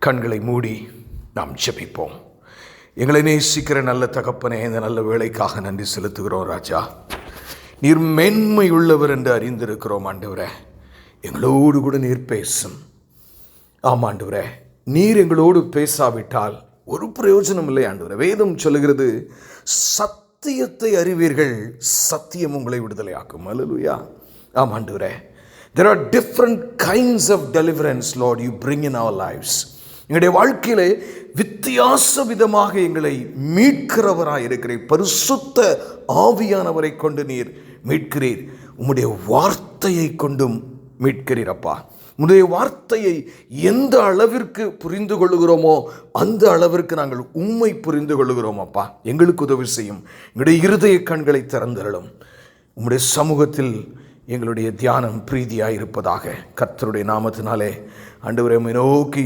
கண்களை மூடி நாம் ஜெபிப்போம். எங்களை நேசிக்கிற நல்ல தகப்பனே, இந்த நல்ல வேளைக்காக நன்றி செலுத்துகிறோம் ராஜா. நீர் மேன்மை உள்ளவர் என்று அறிந்திருக்கிறோம் ஆண்டவரே. எங்களோடு கூட நீர் பேசும். ஆமாண்டவரே, நீர் எங்களோடு பேசாவிட்டால் ஒரு பிரயோஜனம் இல்லை ஆண்டவரே. வேதம் சொல்லுகிறது, சத்தியத்தை அறிவீர்கள், சத்தியம் உங்களை விடுதலையாக்கும். அல்லேலூயா. ஆமாண்டவரே, there are different kinds of deliverance Lord you bring in our lives. எங்களுடைய வாழ்க்கையிலே வித்தியாச விதமாக எங்களை மீட்கிறவராய் இருக்கிறீர். பரிசுத்த ஆவியானவரை கொண்டு நீர் மீட்கிறீர். உம்முடைய வார்த்தையை கொண்டும் மீட்கிறீர் அப்பா. உம்முடைய வார்த்தையை எந்த அளவிற்கு புரிந்து கொள்ளுகிறோமோ அந்த அளவிற்கு நாங்கள் உம்மை புரிந்து கொள்ளுகிறோம் அப்பா. எங்களுக்கு உதவி செய்யும். எங்களுடைய இருதய கண்களை திறந்தருளும். உம்முடைய சமூகத்தில் எங்களுடைய தியானம் பிரீதியாக இருப்பதாக கர்த்தருடைய நாமத்தினாலே ஆண்டவரே உம்மை நோக்கி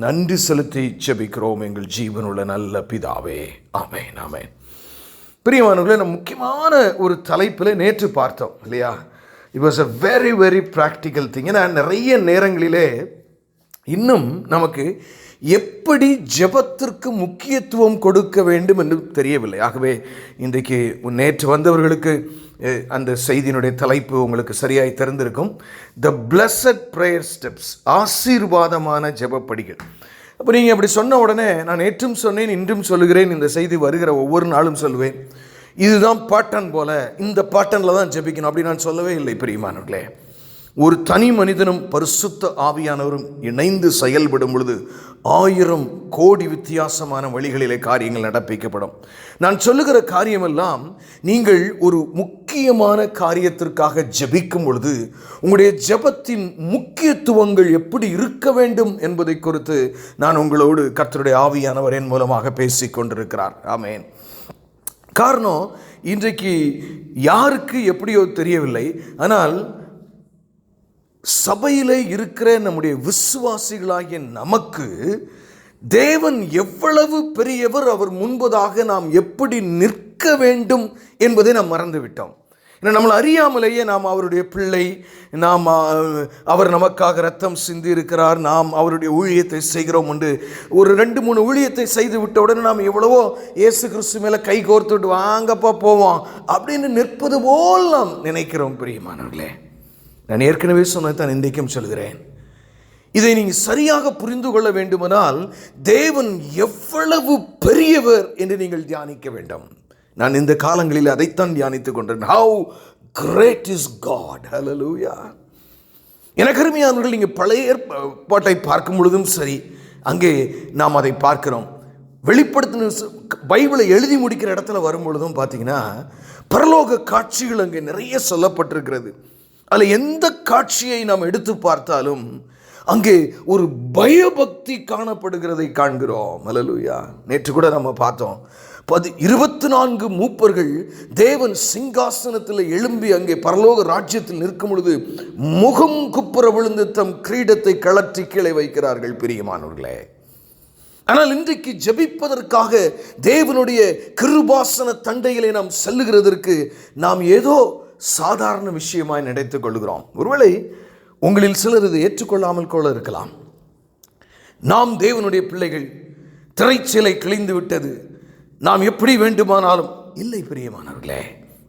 நன்றி செலுத்தி ஜெபிக்கிறோம் எங்கள் ஜீவனுள்ள நல்ல பிதாவே. ஆமென், ஆமென். பிரியமானவர்களே, நம்ம முக்கியமான ஒரு தலைப்பில் நேற்று பார்த்தோம் இல்லையா? It was a very very practical thing. ஏன்னா நிறைய நேரங்களிலே இன்னும் நமக்கு எப்படி ஜெபத்திற்கு முக்கியத்துவம் கொடுக்க வேண்டும் என்று தெரியவில்லை. ஆகவே இன்றைக்கு நேற்று வந்தவர்களுக்கு அந்த செய்தியினுடைய தலைப்பு உங்களுக்கு சரியாய் தெரிந்திருக்கும். த பிளஸட் ப்ரேயர் ஸ்டெப்ஸ், ஆசீர்வாதமான ஜெபப்படிகள். அப்போ நீங்கள் அப்படி சொன்ன உடனே நான் நேற்றும் சொன்னேன், இன்றும் சொல்லுகிறேன், இந்த செய்தி வருகிற ஒவ்வொரு நாளும் சொல்லுவேன், இதுதான் பாட்டன் போல, இந்த பாட்டனில் தான் ஜெபிக்கணும் அப்படி நான் சொல்லவே இல்லை. பிரியமானவர்களே, ஒரு தனி மனிதனும் பரிசுத்த ஆவியானவரும் இணைந்து செயல்படும் பொழுது 1000 கோடி வித்தியாசமான வழிகளிலே காரியங்கள் நடப்பிக்கப்படும். நான் சொல்லுகிற காரியமெல்லாம் நீங்கள் ஒரு முக்கியமான காரியத்திற்காக ஜெபிக்கும் பொழுது உங்களுடைய ஜெபத்தின் முக்கியத்துவங்கள் எப்படி இருக்க வேண்டும் என்பதை குறித்து நான் உங்களோடு கர்த்தருடைய ஆவியானவரின் மூலமாக பேசிக் கொண்டிருக்கிறார். ஆமென். காரணம், இன்றைக்கு யாருக்கு எப்படியோ தெரியவில்லை, ஆனால் சபையிலே இருக்கிற நம்முடைய விசுவாசிகளாகிய நமக்கு தேவன் எவ்வளவு பெரியவர், அவர் முன்பதாக நாம் எப்படி நிற்க வேண்டும் என்பதை நாம் மறந்துவிட்டோம். ஏன்னா நம்மளை அறியாமலேயே நாம் அவருடைய பிள்ளை, நாம் அவர் நமக்காக ரத்தம் சிந்தி இருக்கிறார், நாம் அவருடைய ஊழியத்தை செய்கிறோம் என்று ஒரு 2-3 ஊழியத்தை செய்து விட்ட உடனே நாம் எவ்வளவோ இயேசு கிறிஸ்து மேலே கை கோர்த்துட்டு வாங்கப்பா போவோம் அப்படின்னு நிற்பது போல் நாம் நினைக்கிறோம். பிரியமானவர்களே, நான் ஏற்கனவே சொன்னதான் இன்றைக்கும் சொல்கிறேன். இதை நீங்கள் சரியாக புரிந்து கொள்ள வேண்டுமானால் தேவன் எவ்வளவு பெரியவர் என்று நீங்கள் தியானிக்க வேண்டும். நான் இந்த காலங்களில் அதைத்தான் தியானித்துக் கொண்டேன். How great is God. Hallelujah. எனக்கு அருமையானவர்கள், நீங்கள் பழைய ஏற்பாட்டை பார்க்கும் பொழுதும் சரி, அங்கே நாம் அதை பார்க்கிறோம். வெளிப்படுத்தின பைபிளை எழுதி முடிக்கிற இடத்துல வரும் பொழுதும் பார்த்தீங்கன்னா பரலோக காட்சிகள் அங்கே நிறைய சொல்லப்பட்டிருக்கிறது. அதில் எந்த காட்சியை நாம் எடுத்து பார்த்தாலும் அங்கே ஒரு பயபக்தி காணப்படுகிறதை காண்கிறோம். அல்லேலூயா. நேற்று கூட நம்ம பார்த்தோம், 24 மூப்பர்கள் தேவன் சிங்காசனத்தில் எழும்பி அங்கே பரலோக ராஜ்யத்தில் நிற்கும் பொழுது முகம் குப்புற விழுந்து தம் கிரீடத்தை கழற்றி கீழே வைக்கிறார்கள். பிரியமானவர்களே, ஆனால் இன்றைக்கு ஜெபிப்பதற்காக தேவனுடைய கிருபாசன தண்டையிலே நாம் செல்லுகிறதற்கு நாம் ஏதோ சாதாரண விஷயமாய் நினைத்துக் கொள்கிறோம். ஒருவேளை உங்களில் சிலர் இதை ஏற்றுக்கொள்ளாமல் கொள்ள இருக்கலாம். நாம் தேவனுடைய பிள்ளைகள், திரைச்சீலை கிழிந்து விட்டது, நாம் எப்படி வேண்டுமானாலும். இல்லை பிரியமானவர்களே,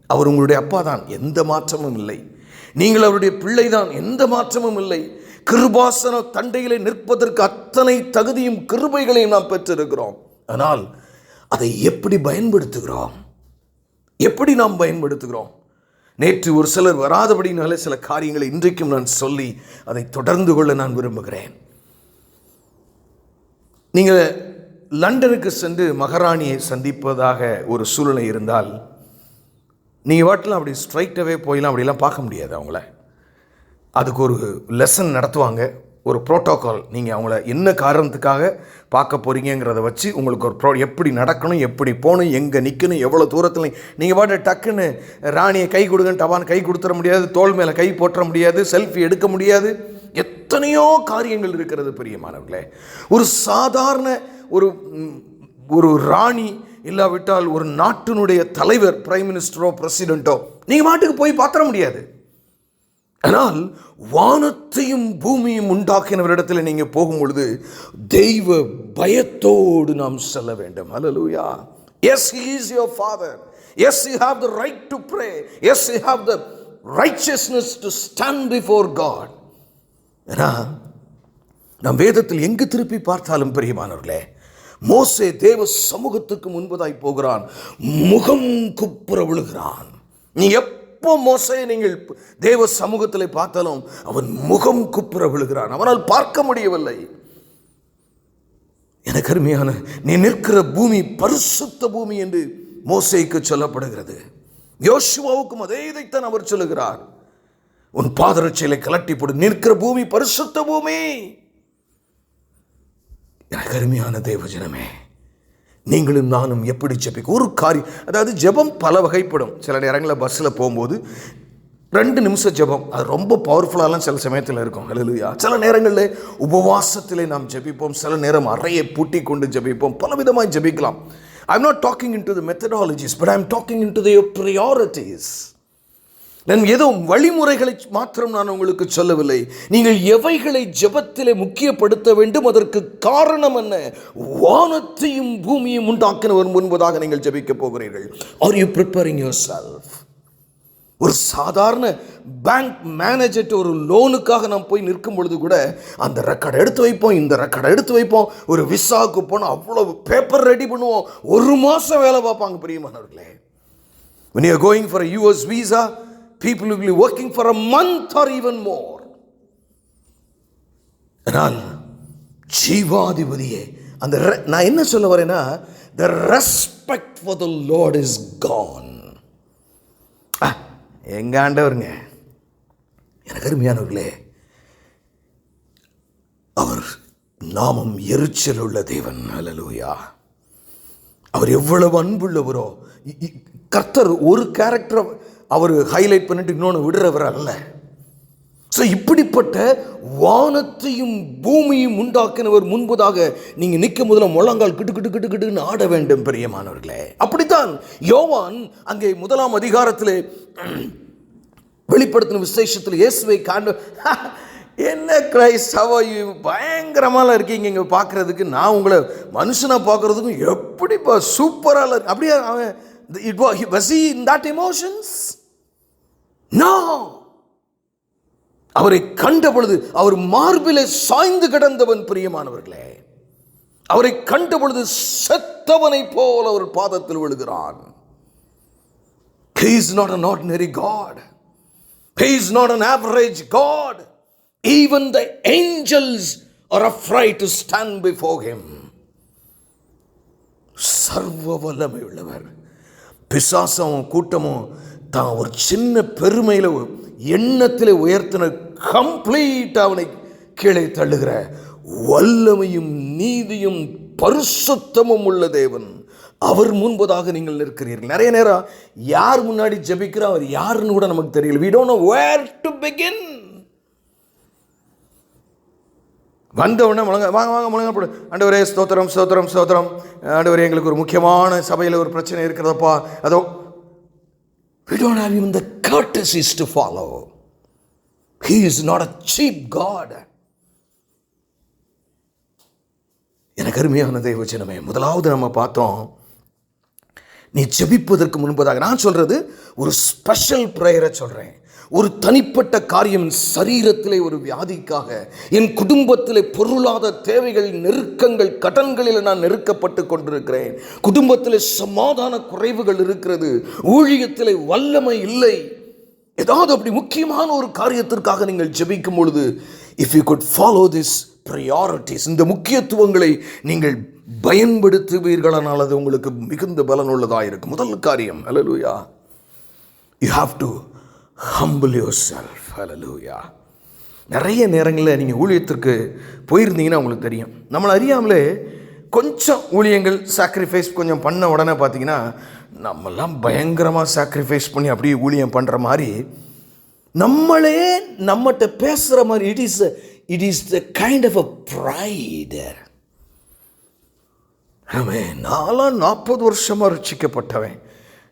அவர் உங்களுடைய அப்பா தான், எந்த மாற்றமும் இல்லை. நீங்கள் அவருடைய பிள்ளை தான், எந்த மாற்றமும் இல்லை. கிருபாசன தண்டையிலே நிற்பதற்கு அத்தனை தகுதியும் கிருபைகளையும் நாம் பெற்றிருக்கிறோம். ஆனால் அதை எப்படி பயன்படுத்துகிறோம், எப்படி நாம் பயன்படுத்துகிறோம்? நேற்று ஒரு சிலர் வராதபடினாலே சில காரியங்களை இன்றைக்கும் நான் சொல்லி அதை தொடர்ந்து கொள்ள நான் விரும்புகிறேன். நீங்கள் லண்டனுக்கு சென்று மகாராணியை சந்திப்பதாக ஒரு சூழ்நிலை இருந்தால் நீங்கள் வாட்டில் அப்படி ஸ்ட்ரைட்டாகவே போயெல்லாம் அப்படிலாம் பார்க்க முடியாது. அவங்கள அதுக்கு ஒரு லெசன் நடத்துவாங்க, ஒரு ப்ரோட்டோக்கால். நீங்கள் அவங்கள என்ன காரணத்துக்காக பார்க்க போகிறீங்கிறத வச்சு உங்களுக்கு ஒரு எப்படி நடக்கணும், எப்படி போகணும், எங்கே நிற்கணும், எவ்வளோ தூரத்தில். நீங்கள் பாட்டு டக்குன்னு ராணியை கை கொடுங்கன்னு டவான்னு கை கொடுத்துட முடியாது, தோள் மேலே கை போட்டுற முடியாது, செல்ஃபி எடுக்க முடியாது. எத்தனையோ காரியங்கள் இருக்கிறது பிரியமானவர்களே. ஒரு சாதாரண ஒரு ராணி இல்லாவிட்டால் ஒரு நாட்டினுடைய தலைவர், பிரைம் மினிஸ்டரோ பிரசிடென்ட்டோ நீங்கள் மாட்டுக்கு போய் பார்த்துட முடியாது. ஆனால் வானத்தையும் பூமியும் உண்டாக்கினவரிடத்தில் நீங்க போகும் பொழுது தெய்வ பயத்தோடு நாம் செல்ல வேண்டும். ஹல்லேலூயா. Yes, he is your father. Yes, you have the right to pray. Yes, you have the righteousness to stand before God. ஏன்னா நம் வேதத்தில் எங்கு திருப்பி பார்த்தாலும் பிரியமானவர்களே, மோசே தேவ சமூகத்துக்கு முன்பதாய் போகிறான், முகம் குப்புற விழுகிறான். நீ எப்போ மோசே நீங்கள் தேவ சமூகத்தில் பார்த்தாலும் அவன் முகம் குப்புற விழுகிறான். அவனால் பார்க்க முடியவில்லை. எனக்கு அருமையான, நீ நிற்கிற பூமி பரிசுத்த பூமி என்று மோசேக்கு சொல்லப்படுகிறது. யோசுவாவுக்கும் அதே இதைத்தான் அவர் சொல்லுகிறார். உன் பாதரட்சையில கலட்டி போடு, நிற்கிற பூமி பரிசுத்த பூமி. எனக்கு அருமையான தேவஜனமே, நீங்களும் நானும் எப்படி ஜெபிக்க ஒரு காரியம், அதாவது ஜெபம் பல வகைப்படும். சில நேரங்களில் பஸ்ஸில் போகும்போது 2 நிமிஷம் ஜெபம், அது ரொம்ப பவர்ஃபுல்லாலாம் சில சமயத்தில் இருக்கும். ஹல்லேலூயா. சில நேரங்களில் உபவாசத்திலே நாம் ஜெபிப்போம், சில நேரம் அறையை பூட்டி கொண்டு ஜெபிப்போம், பலவிதமாக ஜெபிக்கலாம். I'm not talking into the methodologies, but I'm talking into the priorities. நான் ஏதோ வழிமுறைகளை மாத்திரம் நான் உங்களுக்கு சொல்லவில்லை. நீங்கள் எவைகளை ஜெபத்திலே முக்கியப்படுத்த வேண்டும், அதற்கு காரணம் என்ன? வானத்தையும் பூமியும் உண்டாக்கினவர் முன்பதாக நீங்கள் ஜெபிக்க போகிறீர்கள். Are you preparing yourself? ஒரு சாதாரண பேங்க் மேனேஜர் ஒரு லோனுக்காக நாம் போய் நிற்கும் பொழுது கூட அந்த ரெக்கார்டை எடுத்து வைப்போம், இந்த ரெக்கார்டை எடுத்து வைப்போம். ஒரு விசாவுக்கு போனால் அவ்வளவு பேப்பர் ரெடி பண்ணுவோம். 1 மாதம் வேலை பார்ப்பாங்க பிரியமானவர்களே. When you are going for a US visa, people will be working for a month or even more. ஆனால் ஜீவாதிபதியே, அந்த நான் என்ன சொல்ல வரேன்னா, the respect for the Lord is gone. எங்க ஆண்டவருங்க, எனக்கு அருமையானவர்களே, அவர் நாமம் எரிச்சல் உள்ள தேவன். ஹல்லேலூயா. அவர் எவ்வளவு அன்புள்ளவரோ. கர்த்தர் ஒரு கேரக்டரை அவர் ஹைலைட் பண்ணிட்டு இன்னொன்று விடுறவர் அல்ல. ஸோ இப்படிப்பட்ட வானத்தையும் பூமியும் உண்டாக்கினவர் முன்பதாக நீங்கள் நிற்கும் முதல்ல முழங்கால் கிட்டு கிட்டு கிட்டு கிட்டுன்னு ஆட வேண்டும் பிரியமானவர்களே. அப்படித்தான் யோவான் அங்கே 1ஆம் அதிகாரத்தில் வெளிப்படுத்தின விசேஷத்தில் இயேசுவை காண்ட, என்ன கிரைஸ்ட், பயங்கரமாக இருக்கீங்க இங்கே பார்க்குறதுக்கு, நான் உங்களை மனுஷனாக பார்க்குறதுக்கும் எப்படிப்பா சூப்பராக இருக்கு. அப்படியே அவன் was he in that emotions? No. அவரை கண்ட பொழுது அவர் மார்பிலே சாய்ந்து கிடந்தவன் பிரியமானவர்களே. அவரை கண்ட பொழுது செத்தவனை போல் அவர் பாதத்தில் விழுகிறான். He is not an ordinary God. He is not an average God. Even the angels are afraid to stand before him. சர்வ வல்லமை உள்ளவர். பிசாசும் கூட்டமும் தான் ஒரு சின்ன பெருமையில் எண்ணத்தில் உயர்த்தின கம்ப்ளீட் அவனை கீழே தள்ளுகிற வல்லமையும் நீதியும் பரிசுத்தமும் உள்ள தேவன். அவர் முன்பதாக நீங்கள் நிற்கிறீர்கள். நிறைய நேரம் யார் முன்னாடி ஜெபிக்கிற அவர் யாருன்னு கூட நமக்கு தெரியல. we don't know where to begin. வந்தவுடனே முழங்க வாங்க வாங்க முழங்க போடு, ஆண்டவரே ஸ்தோத்திரம் ஸ்தோத்திரம் ஸ்தோத்திரம், ஆண்டவரே எங்களுக்கு ஒரு முக்கியமான சபையில் ஒரு பிரச்சனை இருக்கிறதப்பா, அதோ we don't have even the courtesies to follow. He is not a cheap God. எனக்கு அருமையான தேவஜனமே, முதலாவது நம்ம பார்த்தோம், நீ ஜெபிப்பதற்கு முன்பதாக நான் சொல்றது ஒரு ஸ்பெஷல் பிரேயரை சொல்றேன். ஒரு தனிப்பட்ட காரியம், சரீரத்திலே ஒரு வியாதிக்காக, என் குடும்பத்திலே பொருளாதார தேவைகள், நெருக்கங்கள், கடன்களில் நான் நெருக்கப்பட்டு கொண்டிருக்கிறேன், குடும்பத்திலே சமாதான குறைவுகள் இருக்கிறது, ஊழியத்திலே வல்லமை இல்லை, ஏதாவது அப்படி முக்கியமான ஒரு காரியத்திற்காக நீங்கள் ஜெபிக்கும் பொழுது, if you could follow this priorities, இந்த முக்கியத்துவங்களை நீங்கள் பயன்படுத்துவீர்களானால் அது உங்களுக்கு மிகுந்த பலன் உள்ளதாக இருக்கும். முதல் காரியம், ஹல்லேலூயா, you have to humble yourself. ஹல்லேலூயா. நிறைய நேரங்களில் நீங்கள் ஊழியத்திற்கு போயிருந்தீங்கன்னா உங்களுக்கு தெரியும், நம்மளை அறியாமலே கொஞ்சம் ஊழியங்கள் சாக்ரிஃபைஸ் கொஞ்சம் பண்ண உடனே பார்த்தீங்கன்னா நம்மெல்லாம் பயங்கரமாக சாக்ரிஃபைஸ் பண்ணி அப்படியே ஊழியம் பண்ணுற மாதிரி நம்மளே நம்மகிட்ட பேசுகிற மாதிரி it is the kind of a pride. ஆமென். நான்லாம் 40 வருஷமாக ரட்சிக்கப்பட்டவன்,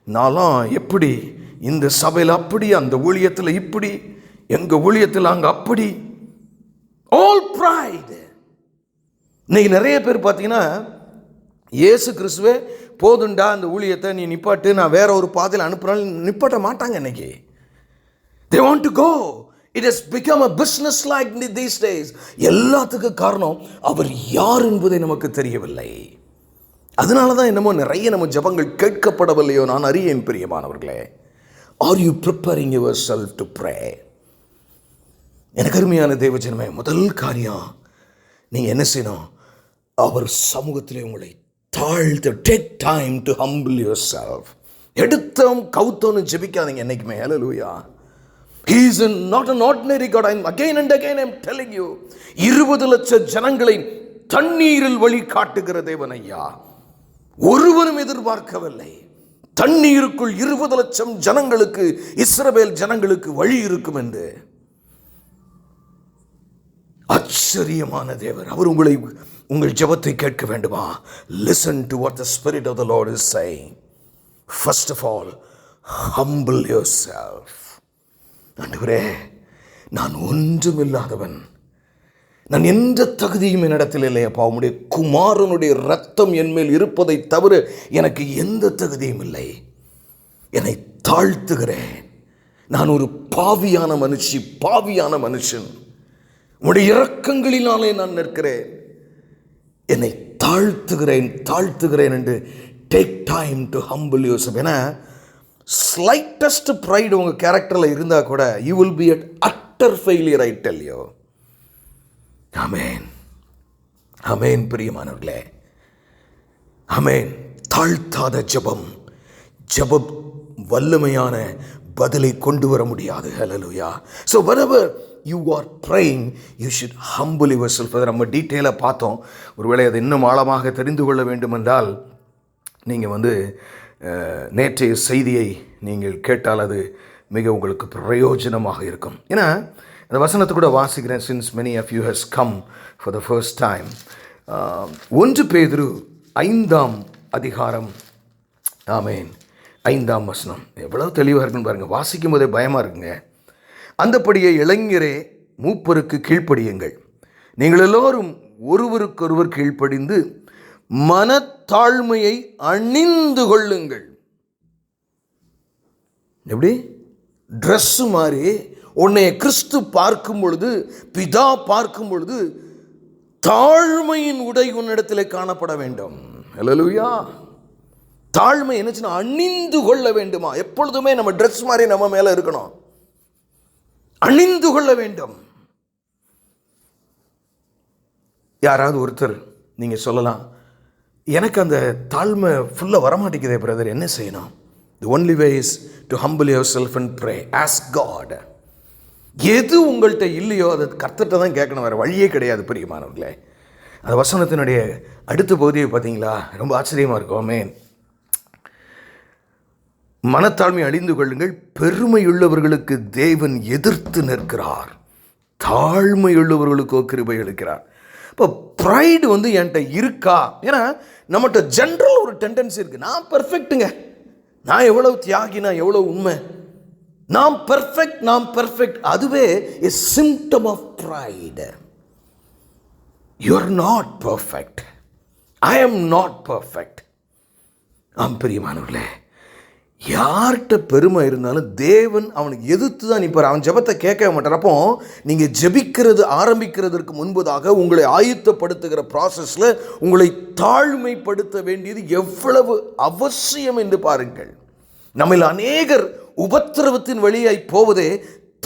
நான்லாம் எப்படி இந்த சபையில் அப்படி, அந்த ஊழியத்தில் இப்படி, எங்க ஊழியத்தில் அங்க அப்படி, ஆல் ப்ரைடு. இன்னைக்கு நிறைய பேர் பார்த்தீங்கன்னா இயேசு கிறிஸ்துவே போதுண்டா அந்த ஊழியத்தை நீ நிப்பாட்டு, நான் வேற ஒரு பாதையில் அனுப்புறாலும் நிப்பாட்ட மாட்டாங்க. இன்னைக்கு they want to go. It has become a business like these days. எல்லாத்துக்கும் காரணம் அவர் யார் என்பதை நமக்கு தெரியவில்லை. அதனால தான் என்னமோ நிறைய நம்ம ஜபங்கள் கேட்கப்படவில்லையோ நான் அறியேன். பிரியமானவர்களே, are you preparing your self to pray? எனக்கு அருமையான தேவஜனமே, முதல் காரியம் நீங்கள் என்ன செய்யணும்? அவர் சமூகத்திலே உங்களை தாழ்த்து, take time to humble yourself. எடுத்தோம் கவுத்தோன்னு ஜெபிக்காதீங்க என்னைக்குமே. ஹல்லேலூயா. He is not an ordinary God. Again and again I'm telling you, 20 லட்சம் ஜனங்களை தண்ணீரில் வழி காட்டுகிற தேவன் ஐயா. ஒருவரும் எதிர்பார்க்கவில்லை தண்ணீருக்குள் 20 லட்சம் ஜனங்களுக்கு, இஸ்ரவேல் ஜனங்களுக்கு வழி இருக்கும் என்று. ஆச்சரியமான தேவர் அவர். உங்கள் ஜெபத்தை கேட்க வேண்டுமா? Listen to what the Spirit of the Lord is saying. First of all, humble yourself. ஆண்டவரே, நான் ஒன்றுமில்லாதவன், நான் எந்த தகுதியும் என்னிடத்தில் இல்லையப்பா. உம்முடைய குமாரனுடைய ரத்தம் என்மேல் இருப்பதை தவிர எனக்கு எந்த தகுதியும் இல்லை. என்னை தாழ்த்துகிறேன். நான் ஒரு பாவியான மனுஷன். உம்முடைய இரக்கங்களினாலே நான் நிற்கிறேன். என்னை தாழ்த்துகிறேன் என்று take time to humble yourself. ஏன்னா ஸ்லைட்டஸ்ட் ப்ரைடு உங்கள் கேரக்டரில் இருந்தால் கூட you will be at utter failure, I tell you. ஆமென், ஆமென். பிரியமானவர்களே, ஆமென். தாழ்த்தாத ஜெபம் வல்லமையான பதிலை கொண்டு வர முடியாது. ஹல்லேலூயா. So whenever you are praying, you should humble yourself. அதை நம்ம டீட்டெயிலாக பார்த்தோம். ஒருவேளை அதை இன்னும் ஆழமாக தெரிந்து கொள்ள வேண்டும் என்றால் நீங்கள் நேற்றைய செய்தியை நீங்கள் கேட்டால் அது மிக உங்களுக்கு பிரயோஜனமாக இருக்கும். ஏன்னா அந்த வசனத்தை கூட வாசிக்கிறேன். since many of you has come for the first time. 1 பேதுரு 5ஆம் அதிகாரம், ஆமென், 5ஆம் வசனம் எவ்வளவு தெளிவாக இருக்குன்னு பாருங்கள். வாசிக்கும் போதே பயமாக இருக்குங்க. அந்தப்படியே இளைஞரே, மூப்பருக்கு கீழ்ப்படியுங்கள். நீங்கள் எல்லோரும் ஒருவருக்கொருவர் கீழ்ப்படிந்து மனத்தாழ்மையை அணிந்து கொள்ளுங்கள். எப்படி? ட்ரெஸ்ஸு மாதிரி உன்னை கிறிஸ்து பார்க்கும் பொழுது, பிதா பார்க்கும் பொழுது தாழ்மையின் உடை உன்னிடத்தில் காணப்பட வேண்டும். ஹல்லேலூயா. தாழ்மை என்னச்சுன்னா அணிந்து கொள்ள வேண்டுமா? எப்பொழுதுமே நம்ம ட்ரெஸ் மாதிரி நம்ம மேலே இருக்கணும். அணிந்து கொள்ள வேண்டும். யாராவது ஒருத்தர் நீங்கள் சொல்லலாம், எனக்கு அந்த தாழ்மை ஃபுல்லாக வரமாட்டேங்குதே பிரதர், என்ன செய்யணும்? The only way is to humble yourself and pray. Ask God. எது உங்கள்கிட்ட இல்லையோ அதை கர்த்தர்கிட்ட தான் கேட்கணும், வேறு வழியே கிடையாது. பிரியமானவர்களே, அந்த வசனத்தினுடைய அடுத்த பகுதியை பார்த்தீங்களா? ரொம்ப ஆச்சரியமாக இருக்கும். ஆமென். மனத்தாழ்மை அழிந்து கொள்ளுங்கள். பெருமையுள்ளவர்களுக்கு தேவன் எதிர்த்து நிற்கிறார், தாழ்மையுள்ளவர்களுக்கோ கிருபை அளிக்கிறார். இப்போ ப்ரைடு என்கிட்ட இருக்கா? ஏன்னா நம்மகிட்ட ஜென்ரல் ஒரு டெண்டன்சி இருக்குது. நான் பெர்ஃபெக்ட்டுங்க, நான் எவ்வளவு தியாகி, நான் எவ்வளோ உண்மை, நாம் பெர்ஃபெக்ட். அதுவே a symptom of pride. You are not perfect. I am not perfect. பிரியமானவர்களே, யார்கிட்ட பெருமை இருந்தாலும் தேவன் அவனுக்கு எதிர்த்து தான் நிற்பார். அவன் ஜெபத்தை கேட்க மாட்டார். அப்போ நீங்கள் ஜெபிக்கிறது ஆரம்பிக்கிறதுக்கு முன்பதாக உங்களை ஆயத்தப்படுத்துகிற ப்ராசஸில் உங்களை தாழ்மைப்படுத்த வேண்டியது எவ்வளவு அவசியம் என்று பாருங்கள். நம்மில் அநேகர் உபத்திரவத்தின் வழியாய் போவதே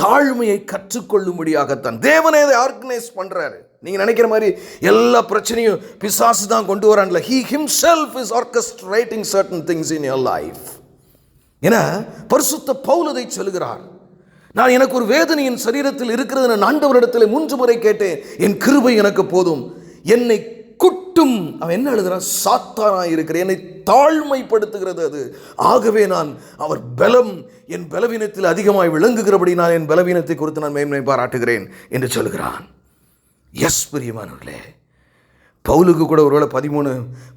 தாழ்மையை கற்றுக்கொள்ளும்படியாகத்தான். தேவனே அதை ஆர்கனைஸ் பண்ணுறாரு. நீங்கள் நினைக்கிற மாதிரி எல்லா பிரச்சனையும் பிசாசு தான் கொண்டு வரான்ல. He himself is orchestrating certain things in your life. ஏன்னா பரிசுத்த பவுல் அதை சொல்கிறார். நான் எனக்கு ஒரு வேதனை என் சரீரத்தில் இருக்கிறது, நான் ஆண்டவரிடத்தில் 3 முறை கேட்டேன், என் கிருபை எனக்கு போதும். என்னை குட்டும், அவன் என்ன எழுதுறான்? சாத்தானாய் இருக்கிற என்னை தாழ்மைப்படுத்துகிறது அது. ஆகவே நான் அவர் பலம், என் பலவீனத்தில் அதிகமாய் விளங்குகிறபடி நான் என் பலவீனத்தை குறித்து நான் மேன்மை பாராட்டுகிறேன் என்று சொல்கிறான். எஸ் பிரியமானவர்களே, பவுலுக்கு கூட ஒருவேளை 13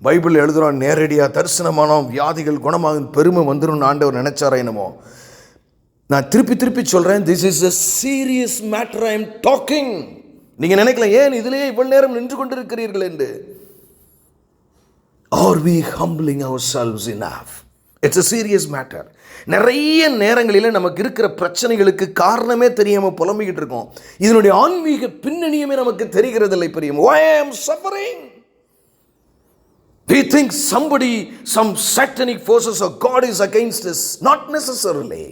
பைபிள் எழுதுகிறான், நேரடியாக தரிசனமானோம், வியாதிகள் குணமாகும், பெருமை வந்துடும் ஆண்டவர் நினைச்சாரா என்னமோ. நான் திருப்பி திருப்பி சொல்கிறேன், this is a serious matter I am talking. நீங்கள் நினைக்கலாம், ஏன் இதிலேயே இவ்வளவு நேரம் நின்று கொண்டிருக்கிறீர்கள் என்று. Are we humbling ourselves enough? It's a serious matter. நிறைய நேரங்களில் நமக்கு இருக்கிற பிரச்சனைகளுக்கு காரணமே தெரியாமல் புலம்பிக்கிட்டு இருக்கோம். இதனுடைய ஆன்மீக பின்னணியுமே நமக்கு தெரிகிறதில்லை. பெரிய why I am suffering? We think somebody, some satanic forces or God is against us. Not necessarily.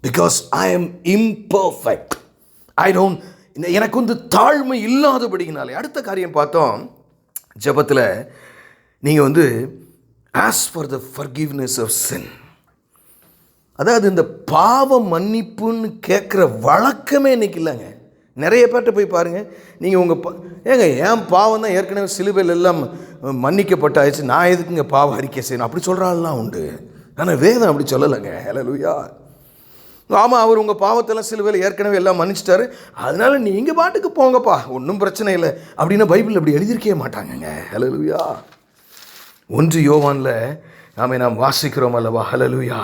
Because I am imperfect. எனக்கு வந்து தாழ்மை இல்லாதபடினாலே. அடுத்த காரியம் பார்த்தோம், ஜெபத்தில் நீங்கள் வந்து ask for the forgiveness of sin. அதாவது இந்த பாவ மன்னிப்புன்னு கேட்குற வழக்கமே இன்னைக்கு இல்லைங்க. நிறைய பேர்கிட்ட போய் பாருங்கள், நீங்கள் உங்கள் என் பாவம் தான் ஏற்கனவே சிலுவையில் எல்லாம் மன்னிக்கப்பட்டாச்சு, நான் எதுக்குங்க பாவம் அறிக்கை செய்யணும் அப்படி சொல்கிறாள்லாம் உண்டு. ஆனால் வேதம் அப்படி சொல்லலைங்க. ஹல்லேலூயா. ஆமாம், அவர் உங்கள் பாவத்தெல்லாம் சிலுவையில் ஏற்கனவே எல்லாம் மன்னிச்சிட்டாரு, அதனால நீங்கள் பாட்டுக்கு போங்கப்பா, ஒன்றும் பிரச்சனை இல்லை அப்படின்னு பைபிள் அப்படி எழுதியிருக்கவே மாட்டாங்கங்க. ஹல்லேலூயா. 1 யோவானில் நாம் வாசிக்கிறோம் அல்லவா? ஹல்லேலூயா.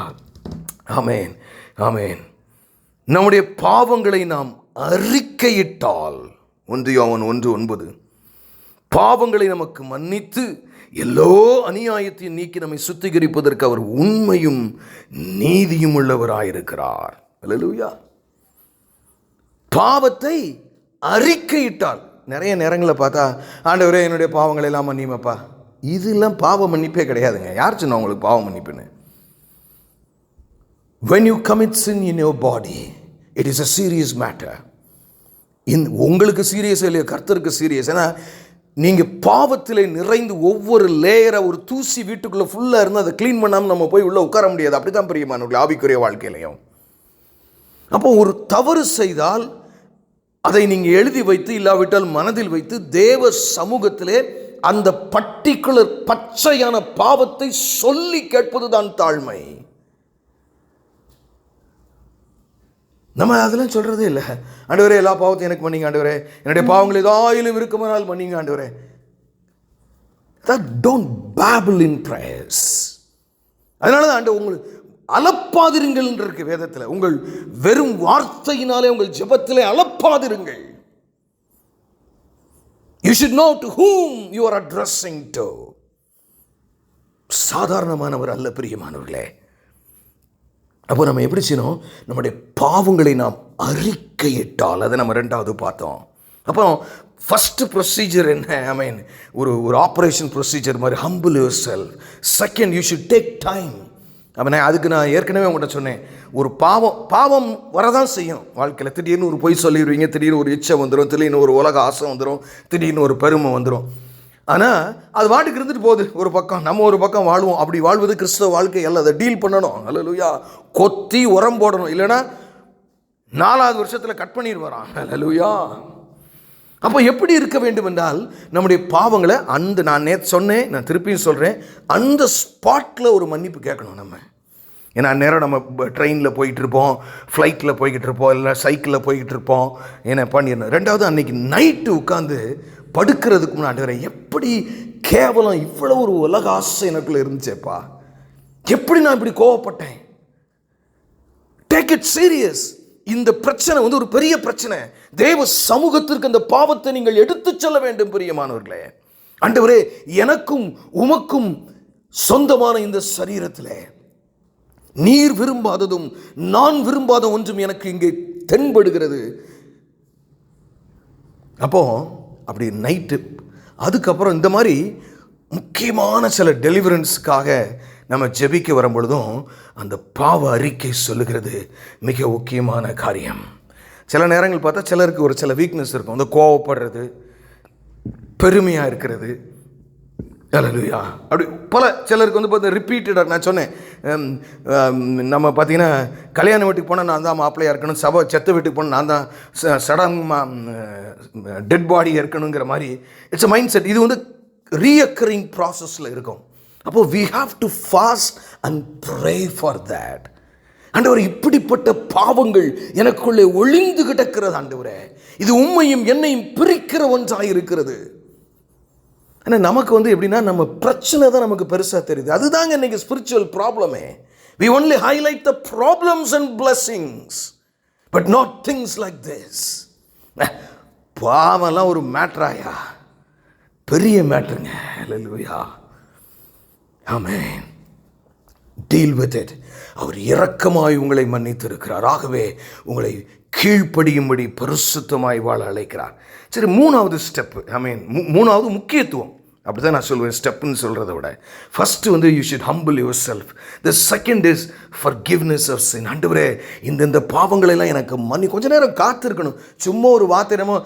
ஆமேன், ஆமேன். நம்முடைய பாவங்களை நாம் அறிக்கையிட்டால், 1 யோவான் 1:9, பாவங்களை நமக்கு மன்னித்து எல்லோ அநியாயத்தையும் நீக்கி நம்மை சுத்திகரிப்பதற்கு அவர் உண்மையும் நீதியும் உள்ளவராயிருக்கிறார். அல்லேலூயா. பாவத்தை அறிக்கையிட்டால், நிறைய நேரங்களில் பார்த்தா, ஆண்டவரே என்னுடைய பாவங்களை எல்லாம் மன்னியுமப்பா, இதெல்லாம் பாவ மன்னிப்பே கிடையாதுங்க. யார் சொன்னா உங்களுக்கு பாவ மன்னிப்புன்னு? When you commit sin in your body, it is a serious matter. உங்களுக்கு சீரியஸ் இல்லையா? கர்த்தருக்கு சீரியஸ். ஏன்னா நீங்கள் பாவத்தில் நிறைந்து ஒவ்வொரு லேயரை, ஒரு தூசி வீட்டுக்குள்ளே ஃபுல்லாக இருந்து அதை க்ளீன் பண்ணாமல் நம்ம போய் உள்ளே உட்கார முடியாது. அப்படி தான் பிரியமானவர்களே ஆவிக்குரிய வாழ்க்கையிலையும். அப்போ ஒரு தவறு செய்தால் அதை நீங்கள் எழுதி வைத்து, இல்லாவிட்டால் மனதில் வைத்து, தேவ சமூகத்திலே அந்த பர்டிகுலர் பச்சையான பாவத்தை சொல்லி கேட்பது தான் தாழ்மை. நம்ம அதெல்லாம் சொல்கிறதே இல்லை. ஆண்டவரே எல்லா பாவத்தையும் எனக்கு மன்னிங்க ஆண்டவரே, என்னுடைய பாவங்கள் ஏதாயிலும் இருக்குமானால் மன்னிங்க ஆண்டவரே. Don't babble in prayers. அதனால தான் ஆண்டவர் உங்களுக்கு அலப்பாதிருங்கள் இருக்கு வேதத்தில். உங்கள் வெறும் வார்த்தையினாலே உங்கள் ஜெபத்திலே அலப்பாதிருங்கள். You should know to whom you are addressing to. சாதாரணமானவர் அல்ல பிரியமானவர்களே. அப்போ நம்ம எப்படி செய்யணும்? நம்முடைய பாவங்களை நாம் அறிக்கையிட்டால், அதை நம்ம 2வது பார்த்தோம். அப்புறம் ஃபஸ்ட்டு ப்ரொசீஜர் என்ன? ஒரு ஆப்ரேஷன் ப்ரொசீஜர் மாதிரி humble your self. Second, you should take time. அதுக்கு நான் ஏற்கனவே உங்கள்கிட்ட சொன்னேன், ஒரு பாவம் வரதான் செய்யும் வாழ்க்கையில். திடீர்னு ஒரு பொய் சொல்லிடுவீங்க, திடீர்னு ஒரு இச்சை வந்துடும், திடீர்னு ஒரு உலக ஆசை வந்துடும், திடீர்னு ஒரு பெருமை வந்துடும். ஆனால் அது வாட்டுக்கு இருந்துட்டு போகுது ஒரு பக்கம், நம்ம ஒரு பக்கம் வாழ்வோம். அப்படி வாழ்வது கிறிஸ்தவ வாழ்க்கை அல்ல. அதை டீல் பண்ணணும். அல்லேலூயா. கொத்தி உரம் போடணும், இல்லைன்னா 4வது வருஷத்தில் கட் பண்ணிடுவாரான். அல்லேலூயா. அப்போ எப்படி இருக்க வேண்டும் என்றால், நம்முடைய பாவங்களை நான் நேற்று சொன்னேன், நான் திருப்பியும் சொல்கிறேன், அந்த ஸ்பாட்டில் ஒரு மன்னிப்பு கேட்கணும் நம்ம. ஏன்னா நேரம் நம்ம ட்ரெயினில் போய்கிட்டு இருப்போம், ஃப்ளைட்டில் போய்கிட்டு இருப்போம், இல்லை சைக்கிளில் போய்கிட்டு இருப்போம். என்ன பண்ணிடணும்? 2வது, அன்றைக்கி நைட்டு உட்காந்து படுக்கிறதுக்கு முன்னாடி, எப்படி கேவலம், இவ்வளோ ஒரு உலக ஆசை எனக்குள்ளே இருந்துச்சேப்பா, எப்படி நான் இப்படி கோவப்பட்டேன். Take it serious. இந்த பிரச்சனை வந்து ஒரு பெரிய பிரச்சனை. தேவ சமூகத்திற்கு அந்த பாவத்தை நீங்கள் எடுத்து செல்ல வேண்டும் பிரியமானவர்களே. ஆண்டவரே, எனக்கும் உமக்கும் சொந்தமான இந்த சரீரத்தில் நீர் விரும்பாததும் நான் விரும்பாத ஒன்றும் எனக்கு இங்கே தென்படுகிறது. அப்போ அப்படி நைட்டு, அதுக்கப்புறம் இந்த மாதிரி முக்கியமான சில டெலிவரன்ஸுக்காக நம்ம ஜெபிக்க வரும் பொழுதும் அந்த பாவ அறிக்கை சொல்லுகிறது மிக முக்கியமான காரியம். சில நேரங்கள் பார்த்தா சிலருக்கு ஒரு சில வீக்னஸ் இருக்கும். அந்த கோவப்படுறது, பெருமையாக இருக்கிறது. அல்லேலூயா. அப்படி பல சிலருக்கு வந்து பார்த்தா ரிப்பீட்டடாக, நான் சொன்னேன், நம்ம பார்த்தீங்கன்னா கல்யாண வீட்டுக்கு போனால் நான் தான் மாப்பிள்ளையாக இருக்கணும், செத்த வீட்டுக்கு போனால் நான் தான் சடம் டெட் பாடியாக இருக்கணுங்கிற மாதிரி இட்ஸ் அ மைண்ட் செட். இது வந்து ரீஅக்கரிங் ப்ராசஸில் இருக்கும். அப்போது we have to fast and pray for that. ஆண்டவரே, இப்படிப்பட்ட பாவங்கள் எனக்குள்ளே ஒளிந்து கிடக்கிறது ஆண்டவரே, இது உம்மையும் என்னையும் பிரிக்கிற ஒன்றாக இருக்கிறது. ஆனால் நமக்கு வந்து எப்படின்னா, நம்ம பிரச்சனை தான் நமக்கு பெருசாக தெரியுது. அதுதாங்க இன்றைக்கி ஸ்பிரிச்சுவல் ப்ராப்ளமே. We only highlight the problems and blessings, but not things like this. பாவம்லாம் ஒரு மேட்டராயா? பெரிய மேட்டருங்க. ஹல்லேலூயா. ஆமென். Deal with it. அவர் இரக்கமாய் உங்களை மன்னித்திருக்கிறார். ஆகவே உங்களை கீழ்ப்படியும்படி பரிசுத்தமாய் வாழ அழைக்கிறார். சரி, மூணாவது ஸ்டெப்பு, மூணாவது முக்கியத்துவம், அப்படி தான் நான் சொல்லுவேன். ஸ்டெப்புன்னு சொல்கிறத விட ஃபஸ்ட்டு வந்து you should humble yourself. The second is forgiveness of sin. ஆண்டவரே, இந்த பாவங்களெல்லாம் எனக்கு கொஞ்ச நேரம் காத்திருக்கணும். சும்மா ஒரு வார்த்தை நம்ம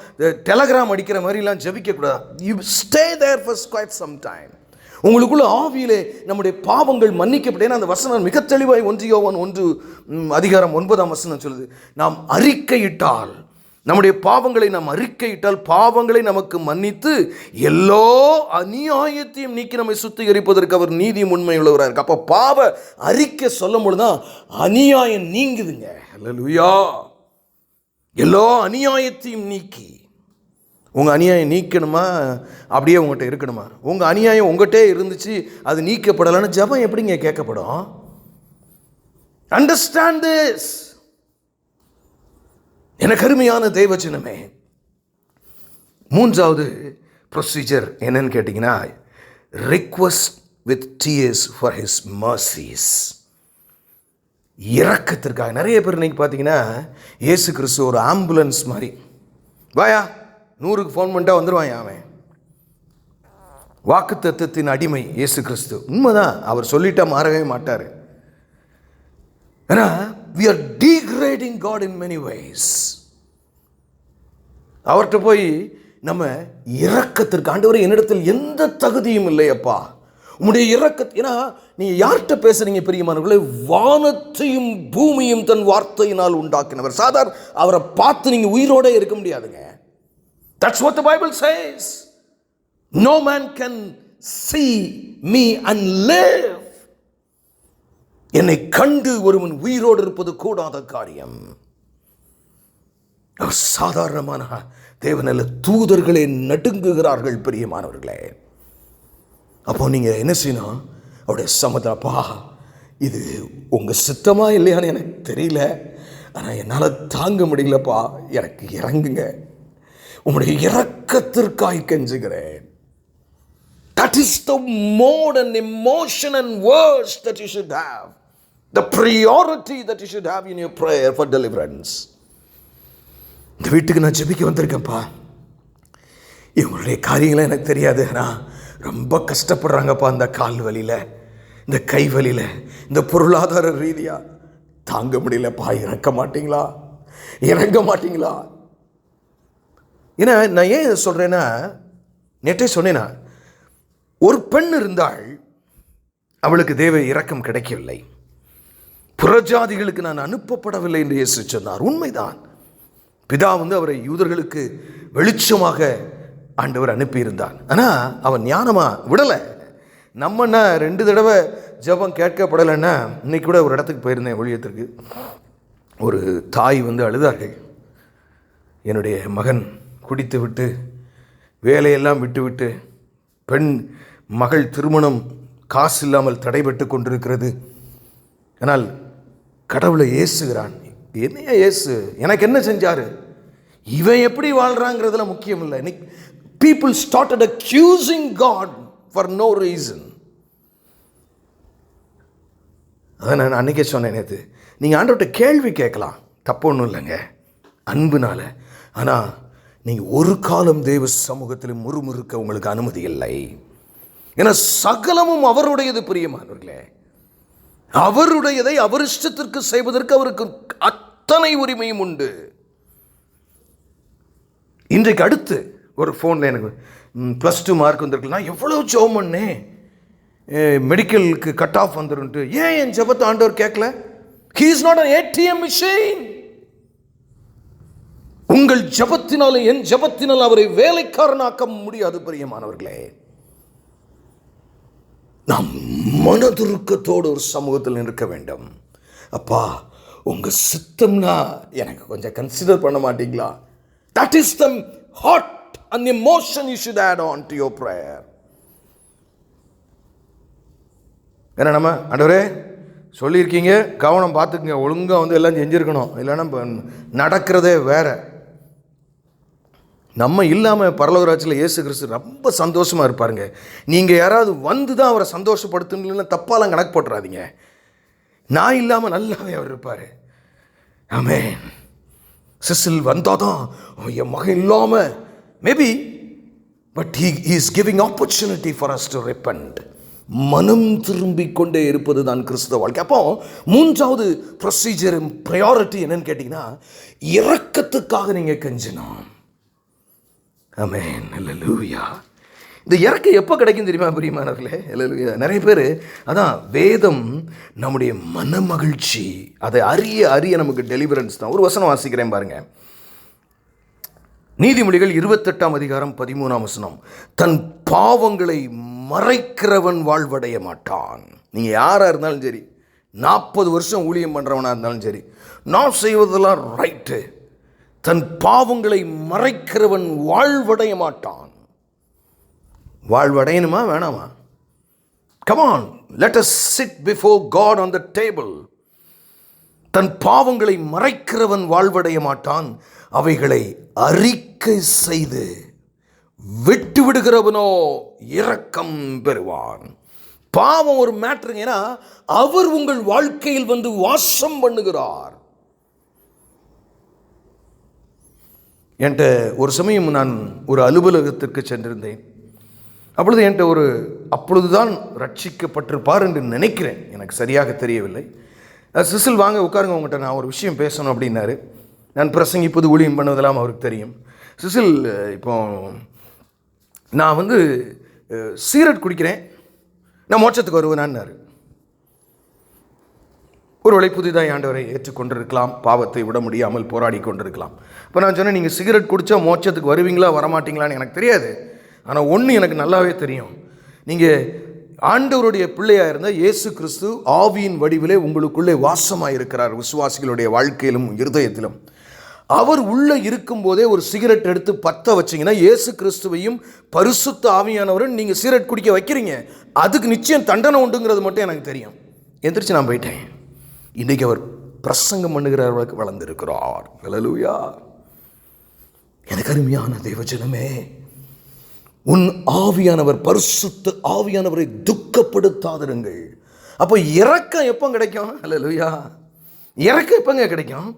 டெலகிராம் அடிக்கிற மாதிரிலாம் ஜபிக்கக்கூடாது. You stay there for quite some time. உங்களுக்குள்ள ஆவியிலே நம்முடைய பாவங்கள் மன்னிக்கப்பட்டேன். அந்த வசனம் மிக தெளிவாய் 1 யோவான் 1:9 சொல்லுது. நாம் அறிக்கையிட்டால், நம்முடைய பாவங்களை நாம் அறிக்கையிட்டால் பாவங்களை நமக்கு மன்னித்து எல்லா அநியாயத்தையும் நீக்கி நம்மை சுத்திகரிப்பதற்கு அவர் நீதி உண்மை உள்ளவராக இருக்கு. அப்போ பாவ அறிக்கை சொல்லும் பொழுதுதான் அநியாயம் நீங்குதுங்க. அல்லேலூயா. எல்லா அநியாயத்தையும் நீக்கி. உங்கள் அநியாயம் நீக்கணுமா, அப்படியே உங்கள்கிட்ட இருக்கணுமா? உங்கள் அநியாயம் உங்கள்கிட்டே இருந்துச்சு, அது நீக்கப்படலைன்னு ஜெபம் எப்படிங்க கேட்கப்படும்? Understand this. எனக்கு அருமையான தேவஜனமே, மூன்றாவது ப்ரொசீஜர் என்னன்னு கேட்டிங்கன்னா, request with tears for his mercies. இரக்கத்திற்காக. நிறைய பேர் இன்னைக்கு பார்த்தீங்கன்னா இயேசு கிறிஸ்து ஒரு ஆம்புலன்ஸ் மாதிரி. வாயா, 100க்கு ஃபோன் பண்ணிட்டா வந்துடுவான் அவன். வாக்கு தத்துவத்தின் அடிமை இயேசு கிறிஸ்து. உண்மைதான், அவர் சொல்லிட்டா மாறவே மாட்டார். ஏன்னா we are degrading God in many ways. அவர்கிட்ட போய் நம்ம இரக்கத்திற்கு, ஆண்டவரே என்னிடத்தில் எந்த தகுதியும் இல்லையப்பா, உங்களுடைய இரக்க, ஏன்னா நீங்க யார்கிட்ட பேசுறீங்க பிரியமானவர்களே? வானத்தையும் பூமியும் தன் வார்த்தையினால் உண்டாக்கினவர். சாதாரண அவரை பார்த்து நீங்க உயிரோட இருக்க முடியாதுங்க. That's what the Bible says. No man can see me and live. என்னை கண்டு ஒருவன் உயிரோடு இருப்பது கூடாத காரியம். சாதாரணமான தேவனல்ல, தூதர்களே நடுங்குகிறார்கள் பிரியமானவர்களே. அப்போ நீங்க என்ன செய்யணும்? அவருடைய சமதாப்பா, இது உங்க சித்தமா இல்லையான்னு எனக்கு தெரியல, ஆனால் என்னால் தாங்க முடியலப்பா, எனக்கு இறங்குங்க, உங்களுடைய இரக்கத்திற்காய் கெஞ்சுகிறேன். That is the mode and emotion and words that you should have. The priority that you should have in your prayer for deliverance. இந்த வீட்டுக்கு நான் ஜெபிக்க வந்திருக்கேன்ப்பா, இவங்களுடைய காரியங்களை எனக்கு தெரியாது, ஆனால் ரொம்ப கஷ்டப்படுறாங்கப்பா. இந்த கால் வலியில், இந்த கை வலியில், இந்த பொருளாதார ரீதியாக தாங்க முடியலப்பா, இறங்க மாட்டீங்களா? இறங்க மாட்டீங்களா? ஏன்னா நான் ஏன் சொல்கிறேன்னா, நேற்றே சொன்னேன்னா, ஒரு பெண் இருந்தால் அவளுக்கு தேவ இரக்கம் கிடைக்கவில்லை. புறஜாதிகளுக்கு நான் அனுப்பப்படவில்லை என்று இயேசு சொன்னார். உண்மைதான். பிதா அவரை யூதர்களுக்கு வெளிச்சமாக ஆண்டவர் அனுப்பியிருந்தார். ஆனால் அவன் ஞானமாக விடலை. நம்மன்னா 2 தடவை ஜெபம் கேட்கப்படலைன்னா, இன்னைக்கு கூட ஒரு இடத்துக்கு போயிருந்தேன் ஊழியத்திற்கு. ஒரு தாய் அழுதார்கள். என்னுடைய மகன் குடித்து விட்டு வேலையெல்லாம் விட்டுவிட்டு, பெண் மகள் திருமணம் காசு இல்லாமல் தடைபட்டு கொண்டிருக்கிறது. ஆனால் கடவுளை ஏசுகிறான். என்னையா ஏசு, எனக்கு என்ன செஞ்சாரு, இவன் எப்படி வாழ்றாங்கிறதுல முக்கியம் இல்லை. People started accusing God for no reason. அதான் நான் அன்றைக்கே சொன்னேன் நேற்று, நீங்கள் ஆண்டவர்கிட்ட கேள்வி கேட்கலாம், தப்பு ஒன்றும் இல்லைங்க, அன்புனால. ஆனால் நீங்கள் ஒரு காலம் தேவ சமூகத்தில் முறுமுறுக்க உங்களுக்கு அனுமதி இல்லை. ஏன்னா சகலமும் அவருடையது பிரியமானவர்களே. அவருடையதை அவர் இஷ்டத்திற்கு செய்வதற்கு அவருக்கு அத்தனை உரிமையும் உண்டு. இன்றைக்கு அடுத்து ஒரு ஃபோனில் எனக்கு +2 மார்க் வந்திருக்கு. நான் எவ்வளோ ஜெபம் பண்ணேன், மெடிக்கலுக்கு கட் ஆஃப் வந்துருன்ட்டு. ஏன் என் ஜெபத்தை ஆண்டவர் கேட்கல? He is not an ATM machine. உங்கள் ஜெபத்தினால, என் ஜெபத்தினால் அவரை வேலைக்காரனாக்க முடியாது பிரியமானவர்களே. நாம் மனதுருக்கத்தோடு ஒரு சமூகத்தில் இருக்க வேண்டும். அப்பா, உங்க சித்தம்னா எனக்கு கொஞ்சம் கன்சிடர் பண்ண மாட்டீங்களா? That is the heart and emotion you should add on to your prayer. ஏன்னா நம்ம ஆண்டவரே சொல்லியிருக்கீங்க, கவனம் பார்த்துக்குங்க, ஒழுங்காக வந்து எல்லாம் செஞ்சுருக்கணும், இல்லைன்னா நடக்கிறதே வேற. நம்ம இல்லாமல் பரலோகராட்சியில் இயேசு கிறிஸ்து ரொம்ப சந்தோஷமாக இருப்பாருங்க. நீங்கள் யாராவது வந்து தான் அவரை சந்தோஷப்படுத்துன்னு தப்பாலாம் கணக்கு போட்டுறாதீங்க. நான் இல்லாமல் நல்லாவே அவர் இருப்பார். ஆமென். சிசில் வந்தால் தான் என் மகன் இல்லாமல் maybe, but he is giving opportunity for us to repent. மனம் திரும்பிக் கொண்டே இருப்பது தான் கிறிஸ்தவ வாழ்க்கை. அப்போ மூன்றாவது ப்ரொசீஜர் ப்ரையாரிட்டி என்னன்னு கேட்டிங்கன்னா, இரக்கத்துக்காக நீங்கள் கெஞ்சணும். ஆமென். அல்லேலூயா. இந்த இறக்கம் எப்போ கிடைக்கும் தெரியுமா பிரியமானவர்களே? அல்லேலூயா. நிறைய பேர் அதான் வேதம் நம்முடைய மன மகிழ்ச்சி, அதை அறிய நமக்கு டெலிவரன்ஸ் தான். ஒரு வசனம் வாசிக்கிறேன் பாருங்க. நீதிமொழிகள் 28ஆம் அதிகாரம் 13ஆம் வசனம். தன் பாவங்களை மறைக்கிறவன் வாழ்வடைய மாட்டான். நீங்கள் யாராக இருந்தாலும் சரி, 40 வருஷம் ஊழியம் பண்ணுறவனாக இருந்தாலும் சரி, நான் செய்வதெல்லாம் ரைட்டு, தன் பாவங்களை மறைக்கிறவன் வாழ்வடைய மாட்டான். வாழ்வடையணுமா வேணாமா? Come on, let us sit before God on the table. தன் பாவங்களை மறைக்கிறவன் வாழ்வடைய மாட்டான், அவைகளை அறிக்கை செய்து விட்டு விடுகிறவனோ இரக்கம் பெறுவான். பாவம் ஒரு மேட்டருங்க. ஏன்னா அவர் உங்கள் வாழ்க்கையில் வந்து வாசம் பண்ணுகிறார். என்கிட்ட ஒரு சமயம் நான் ஒரு அலுவலகத்திற்கு சென்றிருந்தேன். அப்பொழுது என்கிட்ட அப்பொழுதுதான் ரட்சிக்கப்பட்டிருப்பார் என்று நினைக்கிறேன், எனக்கு சரியாக தெரியவில்லை. சிசில் வாங்க உட்காருங்க, உங்கள்கிட்ட நான் ஒரு விஷயம் பேசணும் அப்படின்னாரு. நான் பிரசங்கிப்பது ஊழியம் பண்ணுவதெல்லாம் அவருக்கு தெரியும். சிசில், இப்போ நான் வந்து சீரட் குடிக்கிறேன், நான் மோட்சத்துக்கு வருவேனான்னாரு. ஒருவேளை புதிதாக ஆண்டவரை ஏற்றுக்கொண்டிருக்கலாம், பாவத்தை விட முடியாமல் போராடி கொண்டிருக்கலாம். இப்போ நான் சொன்னேன், நீங்கள் சிகரெட் குடித்தா மோட்சத்துக்கு வருவீங்களா வரமாட்டீங்களான்னு எனக்கு தெரியாது. ஆனால் ஒன்று எனக்கு நல்லாவே தெரியும், நீங்கள் ஆண்டவருடைய பிள்ளையாக இருந்தால் இயேசு கிறிஸ்து ஆவியின் வடிவிலே உங்களுக்குள்ளே வாசமாக இருக்கிறார். விசுவாசிகளுடைய வாழ்க்கையிலும் இருதயத்திலும் அவர் உள்ளே இருக்கும்போதே ஒரு சிகரெட் எடுத்து பற்ற வச்சிங்கன்னா இயேசு கிறிஸ்துவையும் பரிசுத்த ஆவியானவரும் நீங்கள் சிகரெட் குடிக்க வைக்கிறீங்க. அதுக்கு நிச்சயம் தண்டனை உண்டுங்கிறது மட்டும் எனக்கு தெரியும். எந்திரிச்சு நான் போயிட்டேன். இன்றைக்கி அவர் பிரசங்கம் பண்ணுகிறவர்களுக்கு வளர்ந்திருக்கிறார். ஹல்லேலூயா. எனக்கு அருமையான தேவஜனமே, உன் ஆவியானவர், பரிசுத்த ஆவியானவரை துக்கப்படுத்தாதிருங்கள். அப்போ இரக்கம் எப்போ கிடைக்கும்? ஹல்லேலூயா. இரக்கம் எப்போங்க கிடைக்கும்?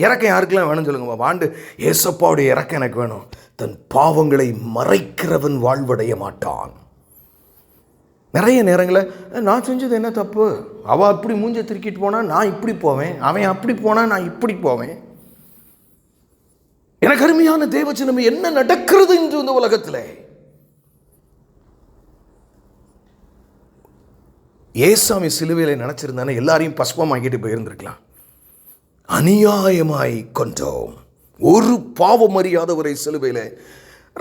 இறக்கம் யாருக்கெல்லாம் வேணும்னு சொல்லுங்க. வாண்டு ஏசப்பாவுடைய இறக்கம் எனக்கு வேணும். தன் பாவங்களை மறைக்கிறவன் வாழ்வடைய மாட்டான். நிறைய நேரங்களில் நான் செஞ்சது என்ன தப்பு, அவள் அப்படி மூஞ்ச திருக்கிட்டு போனால் நான் இப்படி போவேன், அவன் அப்படி போனால் நான் இப்படி போவேன். எனக்கு அருமையான தேவஜனமே, என்ன நடக்கிறது இன்று இந்த உலகத்தில்? ஏசாமி சிலுவையில் நினச்சிருந்தானே எல்லாரையும் பஸ்பமாக்கிட்டு போயிருந்திருக்கலாம். அநியாயமாய் கொண்டோம். ஒரு பாவம் அறியாதவரை சிலுவையில்,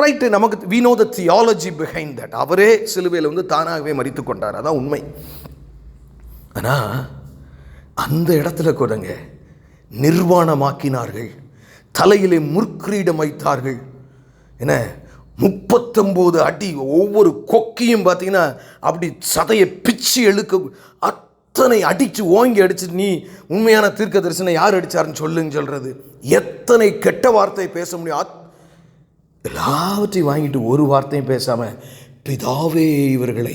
ரைட்டு, நமக்கு we know the theology behind that. அவரே சிலுவையில் வந்து தானாகவே மரித்து கொண்டார், அதான் உண்மை. ஆனால் அந்த இடத்துல கூடங்க நிர்வாணமாக்கினார்கள், தலையிலே முற்கிரீடம் வைத்தார்கள். என்ன 39 அடி, ஒவ்வொரு கொக்கியும் பார்த்தீங்கன்னா அப்படி சதையை பிச்சு எழுக்க, அத்தனை அடித்து ஓங்கி அடிச்சு, நீ உண்மையான தீர்க்க தரிசனம் யார் அடித்தாருன்னு சொல்லுங்க சொல்கிறது. எத்தனை கெட்ட வார்த்தை பேச முடியும்? எல்லாவற்றையும் வாங்கிட்டு ஒரு வார்த்தையும் பேசாமல் பிதாவே இவர்களை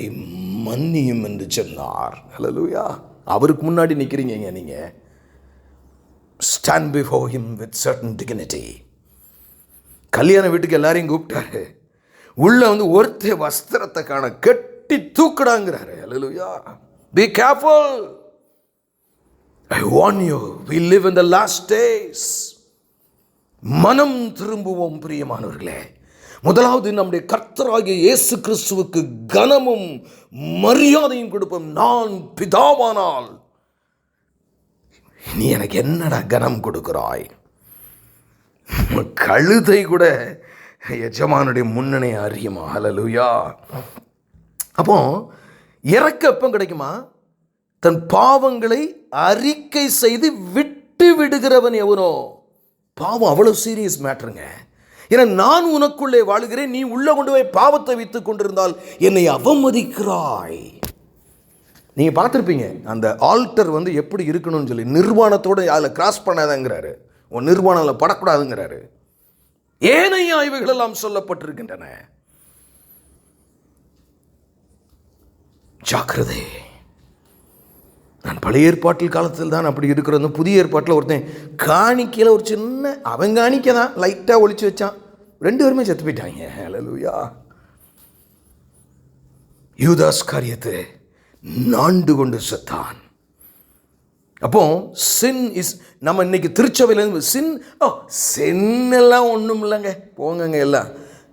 மன்னியும் என்று சொன்னார். ஹல்லேலூயா. அவருக்கு முன்னாடி நிற்கிறீங்க நீங்கள். Stand before him with certain dignity. கல்யாண வீட்டுக்கு எல்லாரையும் கூப்பிட்டாரு. உள்ள வந்து ஒருத்தர் வஸ்திரத்தை காண கட்டி தூக்கடாங்கிறாரு. ஹல்லேலூயா. Be careful. I warn you, we live in the last days. மனம் திரும்புவோம் பிரியமானவர்களே. முதலாவது நம்முடைய கர்த்தராகிய இயேசு கிறிஸ்துவுக்கு கனமும் மரியாதையும் கொடுப்போம். நான் பிதாவானால் நீ எனக்கு என்னடா கனம் கொடுக்கிறாய்? கழுதை கூட எஜமானுடைய முன்னணி அறியுமா? ஹல்லேலூயா. அப்போ இறக்க எப்போ கிடைக்குமா? தன் பாவங்களை அறிக்கை செய்து விட்டு விடுகிறவன் எவனோ. பாவம் அவ்வளோ சீரியஸ் மேட்டருங்க. ஏன்னா நான் உனக்குள்ளே வாழுகிறேன், நீ உள்ள கொண்டு போய் பாவத்தை வைத்துக் கொண்டிருந்தால் என்னை அவமதிக்கிறாய். நீங்கள் பார்த்துருப்பீங்க அந்த ஆல்டர் வந்து எப்படி இருக்கணும்னு சொல்லி, நிர்வாணத்தோடு அதில் கிராஸ் பண்ணாதங்கிறாரு, உன் நிர்வாணத்தில் படக்கூடாதுங்கிறாரு. ஏனைய ஆய்வுகள் எல்லாம் சொல்லப்பட்டிருக்கின்றன. ஜாக்கிரதை. நான் பழைய ஏற்பாட்டில் காலத்தில் தான் அப்படி இருக்கிறது. புதிய ஏற்பாட்டில் ஒருத்தன் காணிக்கையில் ஒரு சின்ன அவன் காணிக்கை தான் லைட்டாக ஒழிச்சு வச்சான், 2 பேருமே செத்து போயிட்டாங்க. ஹல்லேலூயா. யூதாஸ் காரியத்தை நாண்டு கொண்டு செத்தான். அப்போ சின் இஸ், நம்ம இன்னைக்கு திருச்சபையிலேருந்து சின் எல்லாம் ஒன்றும் இல்லைங்க, போங்கங்க எல்லாம்.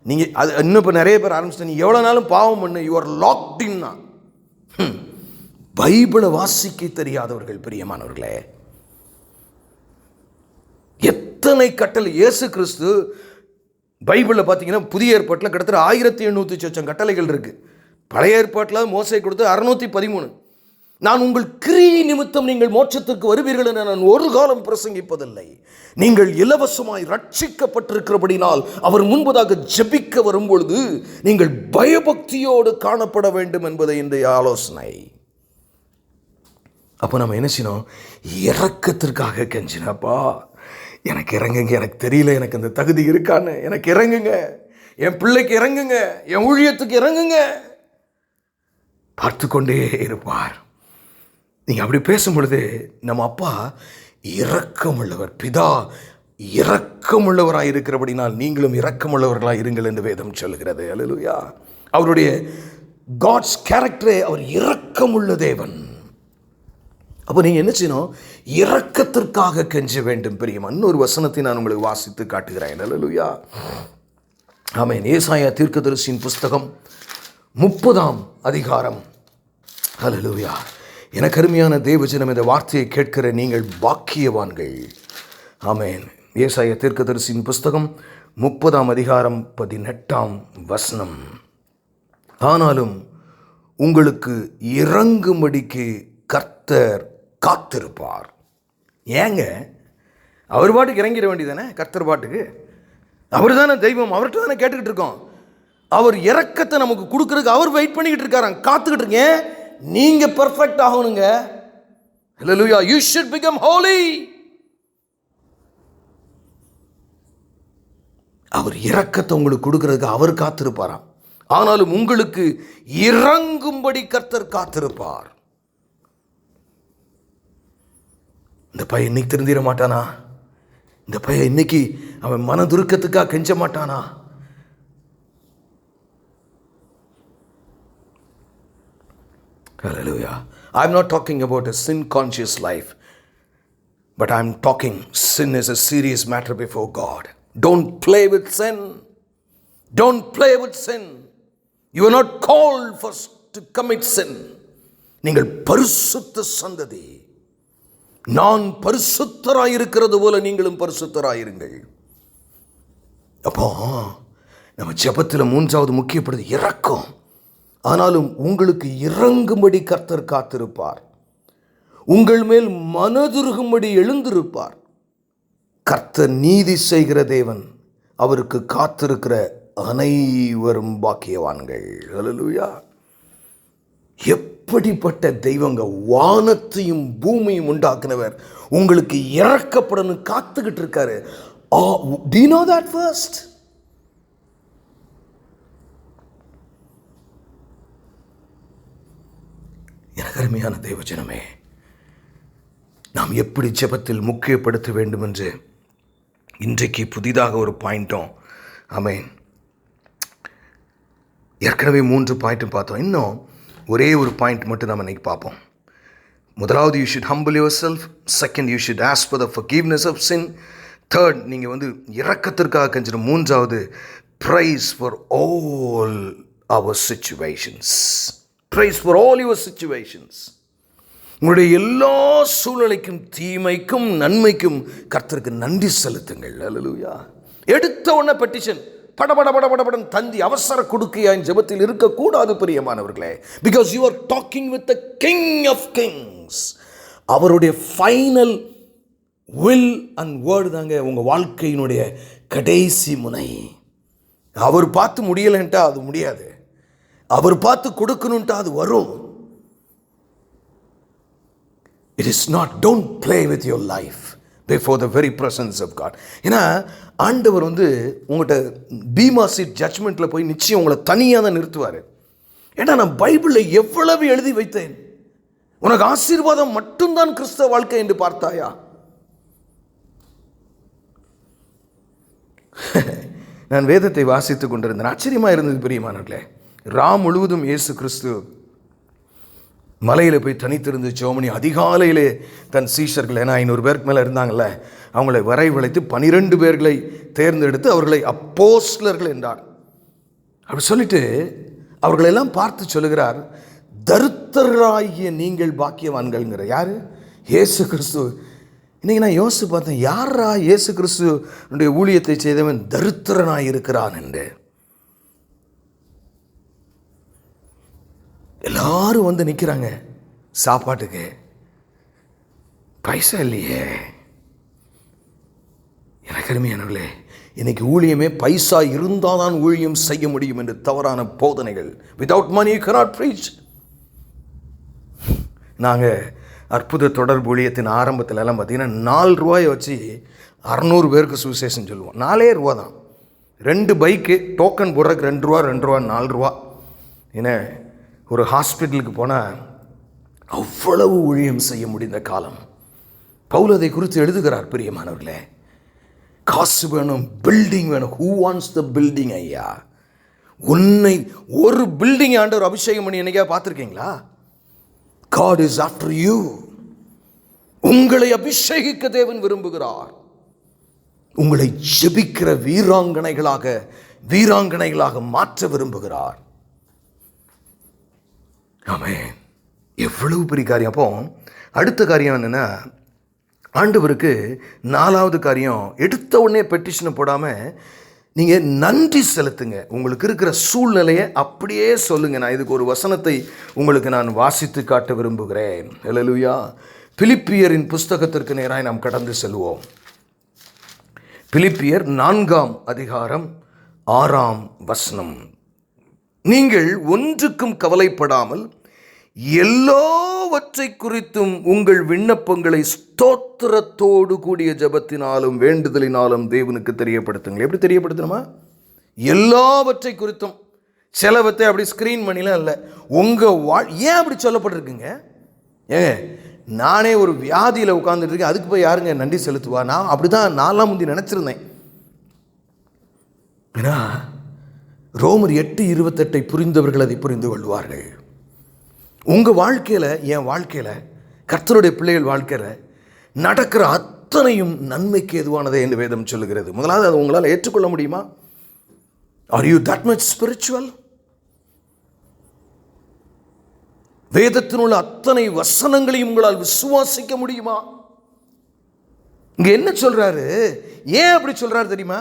நீங்கள் அது இன்னும் இப்போ நிறைய பேர் ஆரம்பிச்சிட்டேன், நீ எவ்வளோ நாளும் பாவம் பண்ணு, யூ ஆர் லாக்ட் இன். பைபிளை வாசிக்க தெரியாதவர்கள் பிரியமானவர்களே, எத்தனை கட்டளை இயேசு கிறிஸ்து பைபிளில் பார்த்தீங்கன்னா புதிய ஏற்பாட்டில் கிட்டத்தட்ட 1800 சொச்சம் கட்டளைகள் இருக்கு. பழைய ஏற்பாட்டில் மோசே கொடுத்து 613. நான் உங்கள் கிரியை நிமித்தம் நீங்கள் மோட்சத்திற்கு வருவீர்கள் என நான் ஒரு காலம் பிரசங்கிப்பதில்லை. நீங்கள் இலவசமாய் ரட்சிக்கப்பட்டிருக்கிறபடினால் அவர் முன்பதாக ஜெபிக்க வரும்பொழுது நீங்கள் பயபக்தியோடு காணப்பட வேண்டும் என்பதை இன்றைய ஆலோசனை. அப்போ நம்ம என்ன செய்யணும்? இரக்கத்திற்காக கெஞ்சினப்பா, எனக்கு இறங்குங்க, எனக்கு தெரியல எனக்கு அந்த தகுதி இருக்கான்னு, எனக்கு இறங்குங்க, என் பிள்ளைக்கு இறங்குங்க, என் ஊழியத்துக்கு இறங்குங்க. பார்த்து கொண்டே இருப்பார். நீங்கள் அப்படி பேசும் பொழுது நம்ம அப்பா இரக்கமுள்ளவர், பிதா இரக்கமுள்ளவராக இருக்கிறபடினால் நீங்களும் இரக்கமுள்ளவர்களாக இருங்கள் என்று வேதம் சொல்கிறது. அல்லேலூயா. அவருடைய காட்ஸ் கேரக்டரே அவர் இரக்கமுள்ள தேவன். அப்போ நீங்கள் என்ன செய்யணும்? இரக்கத்திற்காக கெஞ்ச வேண்டும். பிரியமா, இன்னொரு வசனத்தை நான் உங்களுக்கு வாசித்து காட்டுகிறேன். அல்லேலூயா. ஆமென். ஏசாயா தீர்க்கதரிசியின் புஸ்தகம் 30ஆம் அதிகாரம். அல்லேலூயா. எனக்கு அருமையான தேவஜனம், இந்த வார்த்தையை கேட்கிற நீங்கள் பாக்கியவான்கள். ஆமென். ஏசாயா தீர்க்கதரிசியின் புஸ்தகம் 30ஆம் அதிகாரம் 18ஆம் வசனம். ஆனாலும் உங்களுக்கு இறங்கும்படிக்கு கர்த்தர் காத்திருப்பார். ஏங்க, அவர் பாட்டுக்கு இறங்கிட வேண்டியதானே? கர்த்தர் பாட்டுக்கு, அவர் தானே தெய்வம், அவர்கிட்ட தானே கேட்டுக்கிட்டு இருக்கோம். அவர் இரக்கத்தை நமக்கு கொடுக்கறதுக்கு அவர் வெயிட் பண்ணிக்கிட்டு இருக்காராம், காத்துக்கிட்டு இருக்கேன். நீங்க பெர்ஃபெக்ட் ஆகணுங்க. ஹல்லேலூயா. You should become holy. அவர் இரக்கத்தை உங்களுக்கு கொடுக்கறதுக்கு அவர் காத்திருப்பாராம். ஆனாலும் உங்களுக்கு இறங்கும்படி கர்த்தர் காத்திருப்பார். இந்த பையன் இன்னைக்கு திருந்திட மாட்டானா? இந்த பையன் இன்னைக்கு அவன் மனதுருக்கத்துக்காக கெஞ்ச மாட்டானா? Hallelujah. I'm not talking about a sin-conscious life, but I'm talking sin is a serious matter before God. Don't play with sin. Don't play with sin. You are not called first to commit sin. நீங்கள் பரிசுத்த சந்ததி. நான் பரிசுத்தராயிருக்கிறது போல நீங்களும் பரிசுத்தராயிருங்கள். அப்போ நம்ம ஜெபத்தில் 3வது முக்கியப்படுது இரக்கம். ஆனாலும் உங்களுக்கு இறங்கும்படி கர்த்தர் காத்திருப்பார். உங்கள் மேல் மனதுருகும்படி எழுந்திருப்பார். கர்த்தர் நீதி செய்கிற தேவன். அவருக்கு காத்திருக்கிற அனைவரும் பாக்கியவான்கள். ஹல்லேலூயா. எப்படிப்பட்ட தெய்வங்க! வானத்தையும் பூமியும் உண்டாக்குனவர் உங்களுக்கு இறக்கப்படணும் காத்துக்கிட்டு இருக்காரு. Do you know that first? எனக்கு அருமையான தேவஜனமே, நாம் எப்படி ஜெபத்தில் முக்கியப்படுத்த வேண்டும் என்று இன்றைக்கு புதிதாக ஒரு பாயிண்ட்டும், ஆமென், ஏற்கனவே 3 பாயிண்ட்டும் பார்த்தோம். இன்னும் ஒரே ஒரு பாயிண்ட் மட்டும் நம்ம இன்னைக்கு பார்ப்போம். முதலாவது, you should humble yourself. Second, you should ask for the forgiveness of sin. Third, நீங்கள் இரக்கத்திற்காக கெஞ்சணும். 3வது, praise for all our situations. Praise for all your situations. உங்களுடைய எல்லா சூழ்நிலைக்கும், தீமைக்கும், நன்மைக்கும் கர்த்தருக்கு நன்றி செலுத்துங்கள். அல்லேலூயா. எடுத்த உடனே பெட்டிஷன் படபடபடபடபடன் தந்தி அவசர கொடுக்கையா ஜெபத்தில் இருக்கக்கூடாது பிரியமானவர்களே. Because you are talking with the king of kings. அவருடைய ஃபைனல் வில் அண்ட் வேர்டு தாங்க உங்கள் வாழ்க்கையினுடைய கடைசி முனை. அவர் பார்த்து முடியலைன்ட்டா அது முடியாது, அவர் பார்த்து கொடுக்கணுன்ட்டா அது வரும். It is not, don't play with your life before the very presence of God. ஏன்னா ஆண்டவர் உங்கள்கிட்ட பீமா சீட் ஜட்ஜ்மெண்ட்டில் போய் நிச்சயம் உங்களை தனியாக தான் நிறுத்துவார். ஏன்னா நான் பைபிளில் எவ்வளவு எழுதி வைத்தேன், உனக்கு ஆசீர்வாதம் மட்டும்தான் கிறிஸ்தவ வாழ்க்கை என்று பார்த்தாயா? நான் வேதத்தை வாசித்துக் கொண்டிருந்தேன். ஆச்சரியமாக இருந்தது பிரியமானவர்களே. முழுவதும் இயேசு கிறிஸ்து மலையில் போய் தனித்திருந்து ஜெபம் அதிகாலையிலே தன் சீஷர்கள், ஏன்னா 500 பேருக்கு மேலே இருந்தாங்கல்ல, அவங்களை வரவழைத்து 12 பேர்களை தேர்ந்தெடுத்து அவர்களை அப்போஸ்தலர்கள் என்றார். அப்படி சொல்லிட்டு அவர்களெல்லாம் பார்த்து சொல்லுகிறார், தரித்திரராகிய நீங்கள் பாக்கியவான்கள்ங்கிற. யாரு? இயேசு கிறிஸ்து. இன்னைக்கு நான் யோசித்து பார்த்தேன், யாரா இயேசு கிறிஸ்துடைய ஊழியத்தை செய்தவன் தரித்திரனாய் இருக்கிறான் என்று. எல்லாரும் நிற்கிறாங்க சாப்பாட்டுக்கு, பைசா இல்லையே. எனக்கு அருமையானவர்களே, இன்னைக்கு ஊழியமே பைசா இருந்தால் தான் ஊழியம் செய்ய முடியும் என்று தவறான போதனைகள். Without money you cannot preach. நாங்கள் அற்புத தொடர்பு ஊழியத்தின் ஆரம்பத்தில் எல்லாம் பார்த்தீங்கன்னா 4 ரூபாயை வச்சு 600 பேருக்கு சுவிசேஷம் சொல்லுவோம். 4 ரூபா தான். 2 பைக்கு டோக்கன் போடுறதுக்கு 2 ரூபா 2 ரூபா 4 ரூபா. ஏன்னா ஒரு ஹாஸ்பிட்டலுக்கு போனால் அவ்வளவு ஊழியம் செய்ய முடிந்த காலம். பவுல் அதை குறித்து எழுதுகிறார். பிரியமானவர்களே, காசு வேணும், பில்டிங் வேணும். Who wants the building? ஐயா, உன்னை ஒரு பில்டிங் ஆண்டவர் அபிஷேகம் பண்ணி என்னைக்கா பார்த்துருக்கீங்களா? God is after you. உங்களை அபிஷேகிக்க தேவன் விரும்புகிறார். உங்களை ஜெபிக்கிற வீராங்கனைகளாக மாற்ற விரும்புகிறார். ஆமென். எவ்வளவு பெரிய காரியம். அப்போ அடுத்த காரியம் என்னன்னா, ஆண்டவருக்கு 4வது காரியம், எடுத்த உடனே பெட்டிஷனை போடாமல் நீங்கள் நன்றி செலுத்துங்க. உங்களுக்கு இருக்கிற சூழ்நிலையை அப்படியே சொல்லுங்கள். நான் இதுக்கு ஒரு வசனத்தை உங்களுக்கு நான் வாசித்து காட்ட விரும்புகிறேன். ஹல்லேலூயா. பிலிப்பியரின் புஸ்தகத்திற்கு நேராக நாம் கடந்து செல்வோம். பிலிப்பியர் 4ஆம் அதிகாரம் 6ஆம் வசனம். நீங்கள் ஒன்றுக்கும் கவலைப்படாமல் எல்லாவற்றை குறித்தும் உங்கள் விண்ணப்பங்களை ஸ்தோத்திரத்தோடு கூடிய ஜெபத்தினாலும் வேண்டுதலினாலும் தேவனுக்கு தெரியப்படுத்துங்கள். எப்படி தெரியப்படுத்தணுமா? எல்லாவற்றை குறித்தும். சிலவற்றை அப்படி ஸ்க்ரீன் பண்ணிலாம் இல்லை. ஏன் அப்படி சொல்லப்பட்டிருக்குங்க? ஏங்க, நானே ஒரு வியாதியில் உட்கார்ந்துட்டு இருக்கேன், அதுக்கு போய் யாருங்க நன்றி செலுத்துவா? நான் அப்படி தான் நான்லாம் முந்தி நினச்சிருந்தேன். ஏன்னா ரோமர் 8:28 புரிந்தவர்கள் அதை புரிந்து கொள்வார்கள். உங்கள் வாழ்க்கையில், என் வாழ்க்கையில், கர்த்தருடைய பிள்ளைகள் வாழ்க்கையில் நடக்கிற அத்தனையும் நன்மைக்கு எதுவானதே என்று வேதம் சொல்லுகிறது. முதலாவது அதை உங்களால் ஏற்றுக்கொள்ள முடியுமா? Are you that much spiritual? வேதத்தில் உள்ள அத்தனை வசனங்களையும் உங்களால் விசுவாசிக்க முடியுமா? இங்கே என்ன சொல்றாரு? ஏன் அப்படி சொல்றாரு தெரியுமா?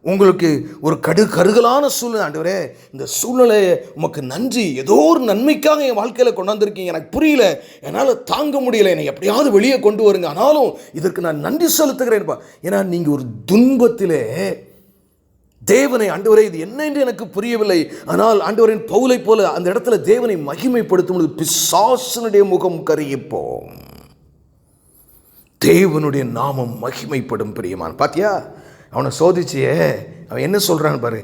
உங்களுக்கு ஒரு கருகலான சூழ்நிலை, ஆண்டவரே இந்த சூழ்நிலையை உமக்கு நன்றி, ஏதோ ஒரு நன்மைக்காக என் வாழ்க்கையில் கொண்டாந்துருக்கீங்க, எனக்கு புரியல, என்னால் தாங்க முடியல, என்னை எப்படியாவது வெளியே கொண்டு வருங்க, ஆனாலும் இதற்கு நான் நன்றி செலுத்துகிறேன்ப்பா. ஏன்னா நீங்கள் ஒரு துன்பத்திலே தேவனை, ஆண்டவரே இது என்ன என்று எனக்கு புரியவில்லை, ஆனால் ஆண்டவரின் பவுலை போல அந்த இடத்துல தேவனை மகிமைப்படுத்தும் பொழுது பிசாசனுடைய முகம் கரியப்போம், தேவனுடைய நாமம் மகிமைப்படும். பிரியமான், பாத்தியா அவனை சோதிச்சியே, அவன் என்ன சொல்றான் பாரு.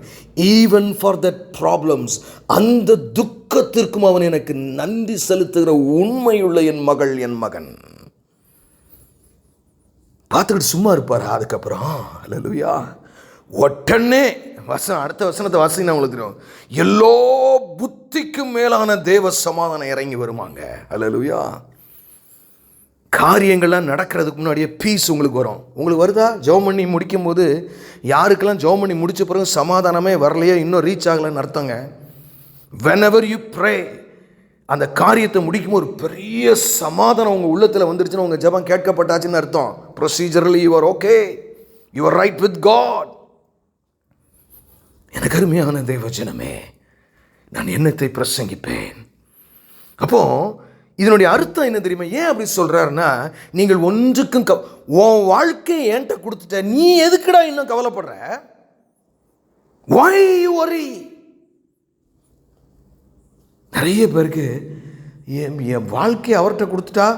ஈவன் ஃபார் தட் ப்ராப்ளம்ஸ், அந்த துக்கத்திற்கும் அவன் எனக்கு நன்றி செலுத்துகிற உண்மையுள்ள என் மகள், என் மகன். பார்த்துக்கிட்டு சும்மா இருப்பாரு. அதுக்கப்புறம் அல்லேலூயா, உடனே அடுத்த வசனத்தை வாசி, நான் உங்களுக்கு தெரியும், எல்லா புத்திக்கும் மேலான தேவ சமாதானம் இறங்கி வருவாங்க. அல்லேலூயா. காரியங்கள்லாம் நடக்கிறதுக்கு முன்னாடியே பீஸ் உங்களுக்கு வரும். உங்களுக்கு வருதா? ஜெபம் பண்ணி முடிக்கும் போது யாருக்கெல்லாம் ஜெபம் பண்ணி முடிச்ச பிறகு சமாதானமே வரலையோ, இன்னும் ரீச் ஆகலைன்னு அர்த்தங்க. whenever you pray, அந்த காரியத்தை முடிக்கும் ஒரு பெரிய சமாதானம் உங்கள் உள்ளத்தில் வந்துருச்சுன்னா உங்கள் ஜெபம் கேட்கப்பட்டாச்சுன்னு அர்த்தம். ப்ரொசீஜரலி you are okay, you are right with God. எனக்கு அருமையான தேவஜனமே, நான் என்னத்தை பிரசங்கிப்பேன்? அப்போ இதனுடைய அர்த்தம் என்ன தெரியுமா? ஏன் அப்படி சொல்றாருன்னா, நீங்கள் ஒன்றுக்கும் உன் வாழ்க்கையை என்கிட்ட கொடுத்துட்ட, நீ எதுக்குடா இன்னும் கவலைப்படுற? Why you worry? நிறைய பேருக்கு என் வாழ்க்கையை அவர்கிட்ட கொடுத்துட்டா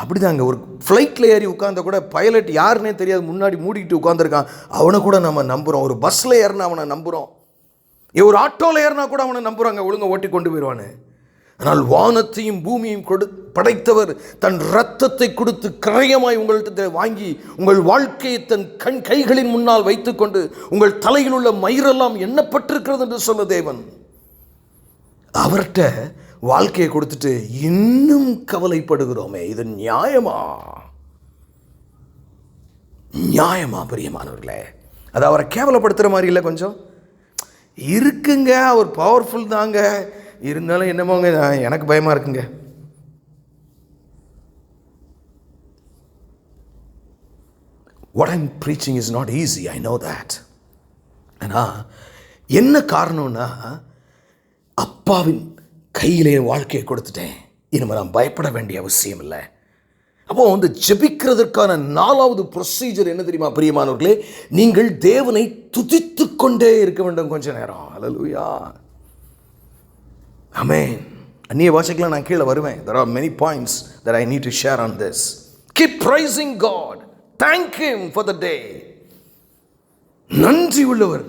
அப்படிதாங்க. ஒரு ஃப்ளைட்டில் ஏறி உட்கார்ந்த கூட பைலட் யாருன்னே தெரியாது, முன்னாடி மூடிக்கிட்டு உட்காந்துருக்கான், அவனை கூட நம்ம நம்புகிறோம். ஒரு பஸ்ஸில் ஏறினா அவனை நம்புகிறோம், ஒரு ஆட்டோவில் ஏறினா கூட அவனை நம்புகிறாங்க, ஒழுங்கை ஓட்டி கொண்டு போயிடுவான்னு. ஆனால் வானத்தையும் பூமியையும் படைத்தவர் தன் இரத்தத்தை கொடுத்து கிரயமாய் உங்கள்கிட்ட வாங்கி உங்கள் வாழ்க்கையை தன் கைகளின் முன்னால் வைத்துக்கொண்டு உங்கள் தலையில் உள்ள மயிரெல்லாம் எண்ணப்பட்டிருக்கிறது என்று சொன்ன தேவன், அவர்கிட்ட வாழ்க்கையை கொடுத்துட்டு இன்னும் கவலைப்படுகிறோமே, இது நியாயமா? நியாயமா பிரியமானவர்களே? அது அவரை கேவலப்படுத்துகிற மாதிரி இல்லை, கொஞ்சம் இருக்குங்க. அவர் பவர்ஃபுல் தாங்க, இருந்தாலும் என்னமோங்க எனக்கு பயமாக இருக்குங்க. What I'm preaching is not easy, I know that. ஆனால் என்ன காரணம்னா, அப்பாவின் கையிலே வாழ்க்கையை கொடுத்துட்டேன், இனிமேல் நான் பயப்பட வேண்டிய அவசியம் இல்லை. அப்போ ஜெபிக்கிறதுக்கான 4வது ப்ரொசீஜர் என்ன தெரியுமா பிரியமானவர்களே? நீங்கள் தேவனை துதித்து கொண்டே இருக்க வேண்டும் கொஞ்ச நேரம். அல்லேலூயா, ஆமென். அந்நிய பாஷைக்கெல்லாம் நான் கீழே வருவேன். There are many points that I need to share on this. Keep praising God. Thank Him for the day. நன்றி உள்ளவர்.